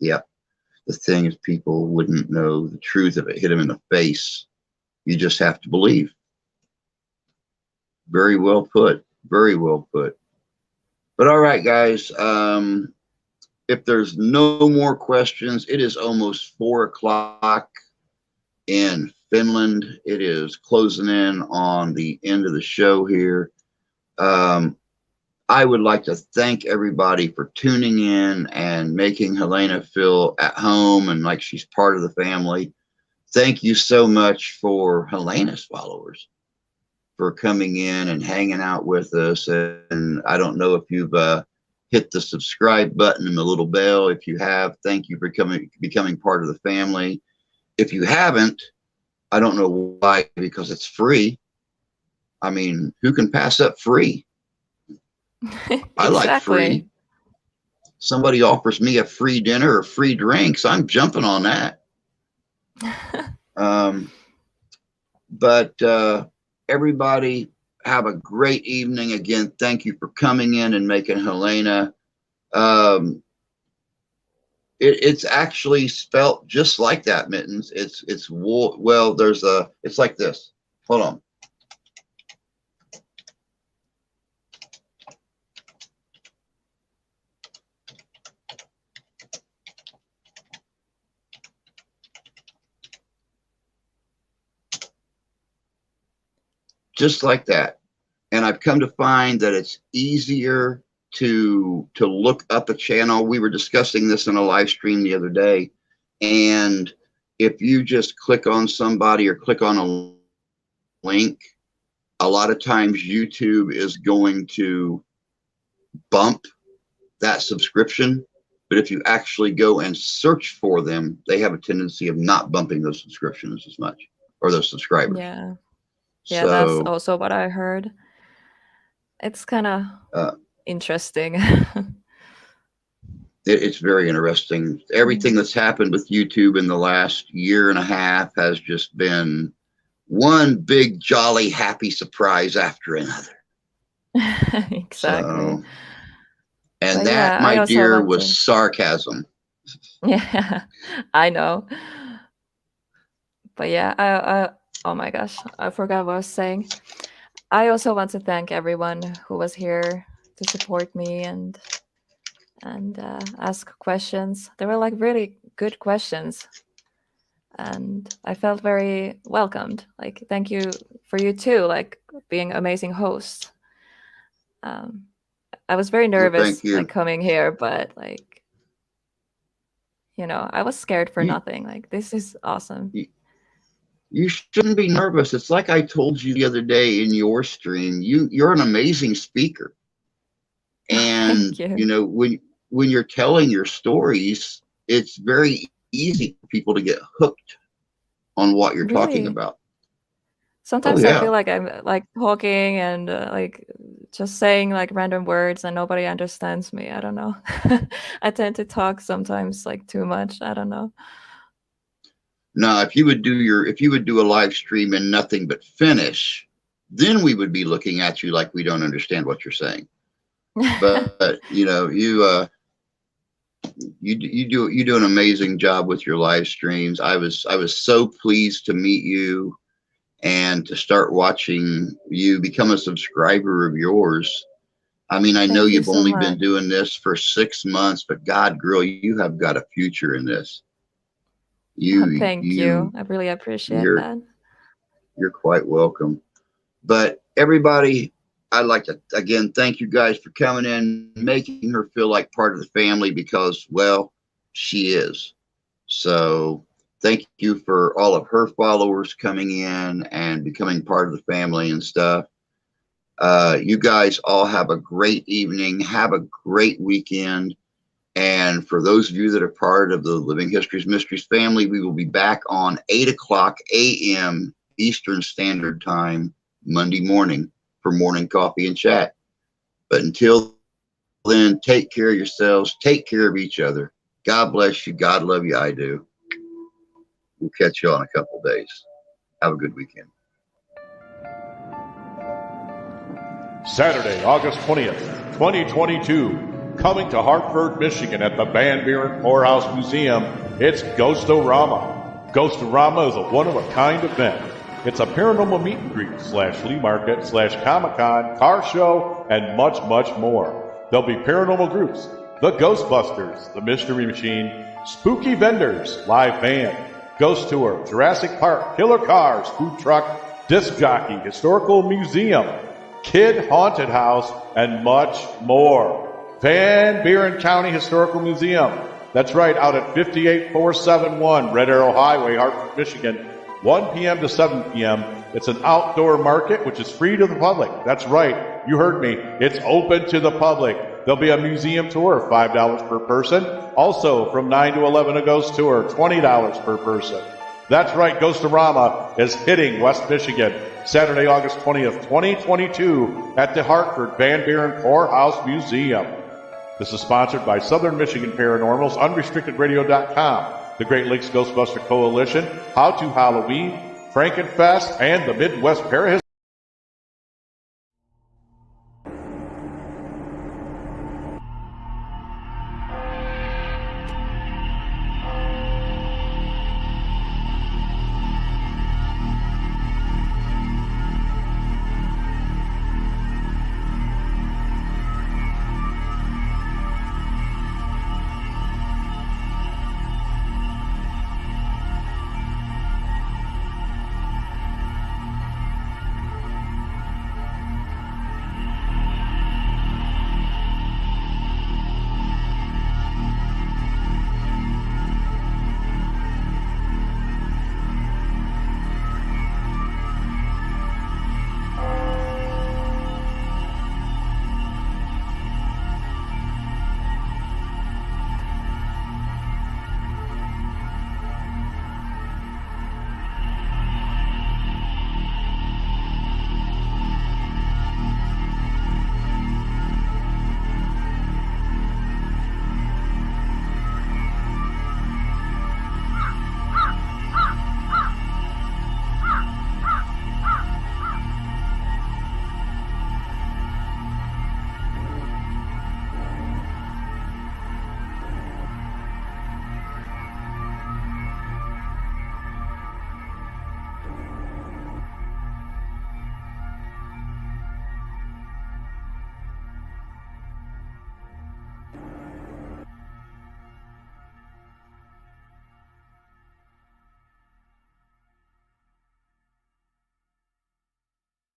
The thing is, people wouldn't know the truth if it hit them in the face. You just have to believe. Very well put. Very well put. But all right, guys. If there's no more questions, it is almost 4 o'clock in Finland. It is closing in on the end of the show here. I would like to thank everybody for tuning in and making Yelena feel at home and like she's part of the family. Thank you so much for Yelena's followers for coming in and hanging out with us. And I don't know if you've hit the subscribe button and the little bell. If you have, thank you for becoming part of the family. If you haven't, I don't know why, because it's free. I mean, who can pass up free? Exactly. I like free. Somebody offers me a free dinner or free drinks, I'm jumping on that. But everybody, have a great evening. Again, thank you for coming in and making Yelena. It's actually spelt just like that, Mittens. It's wool. Well, it's like this. Hold on. Just like that. And I've come to find that it's easier to look up a channel. We were discussing this in a live stream the other day. And if you just click on somebody or click on a link, a lot of times YouTube is going to bump that subscription. But if you actually go and search for them, they have a tendency of not bumping those subscriptions as much, or those subscribers. Yeah. Yeah, So, that's also what I heard. It's kind of interesting. It's very interesting. Everything that's happened with YouTube in the last year and a half has just been one big, jolly, happy surprise after another. Exactly. So, and But that, yeah, my dear, was sarcasm. Yeah, I know. But yeah, I oh my gosh, I forgot what I was saying. I also want to thank everyone who was here to support me and ask questions. They were like really good questions, and I felt very welcomed. Like, thank you for you too, like being amazing host. I was very nervous like coming here, but like, you know, I was scared for nothing. Like, this is awesome. You shouldn't be nervous. It's like I told you the other day in your stream, you're an amazing speaker. And you know, when you're telling your stories, it's very easy for people to get hooked on what you're talking about. Sometimes I feel like I'm like talking and like just saying like random words and nobody understands me. I don't know. I tend to talk sometimes like too much. I don't know. No, if you would do a live stream in nothing but Finnish, then we would be looking at you like we don't understand what you're saying. But you know, you do an amazing job with your live streams. I was so pleased to meet you and to start watching you become a subscriber of yours. I mean, I know you've only been doing this for 6 months, but God, girl, you have got a future in this. Thank you. I really appreciate that. You're quite welcome. But everybody, I'd like to, again, thank you guys for coming in, making her feel like part of the family because, well, she is. So thank you for all of her followers coming in and becoming part of the family and stuff. You guys all have a great evening. Have a great weekend. And for those of you that are part of the Living Histories Mysteries family, we will be back on 8:00 a.m. Eastern Standard Time, Monday morning for morning coffee and chat. But until then, take care of yourselves. Take care of each other. God bless you. God love you. I do. We'll catch you on a couple of days. Have a good weekend. Saturday, August 20th, 2022. Coming to Hartford, Michigan at the Van Buren Poorhouse Museum, it's Ghost-O-Rama. Ghost-O-Rama is a one-of-a-kind event. It's a paranormal meet and greet / flea market / Comic-Con, car show, and much, much more. There'll be paranormal groups, the Ghostbusters, the Mystery Machine, spooky vendors, live band, ghost tour, Jurassic Park, killer cars, food truck, disc jockey, historical museum, kid haunted house, and much more. Van Buren County Historical Museum. That's right, out at 58471 Red Arrow Highway, Hartford, Michigan, 1 p.m. to 7 p.m. It's an outdoor market, which is free to the public. That's right, you heard me. It's open to the public. There'll be a museum tour, $5 per person. Also, from 9 to 11, a ghost tour, $20 per person. That's right, Ghost-O-Rama is hitting West Michigan, Saturday, August 20th, 2022, at the Hartford Van Buren Poorhouse Museum. This is sponsored by Southern Michigan Paranormal's UnrestrictedRadio.com, the Great Lakes Ghostbuster Coalition, How to Halloween, Frankenfest, and the Midwest Parahis.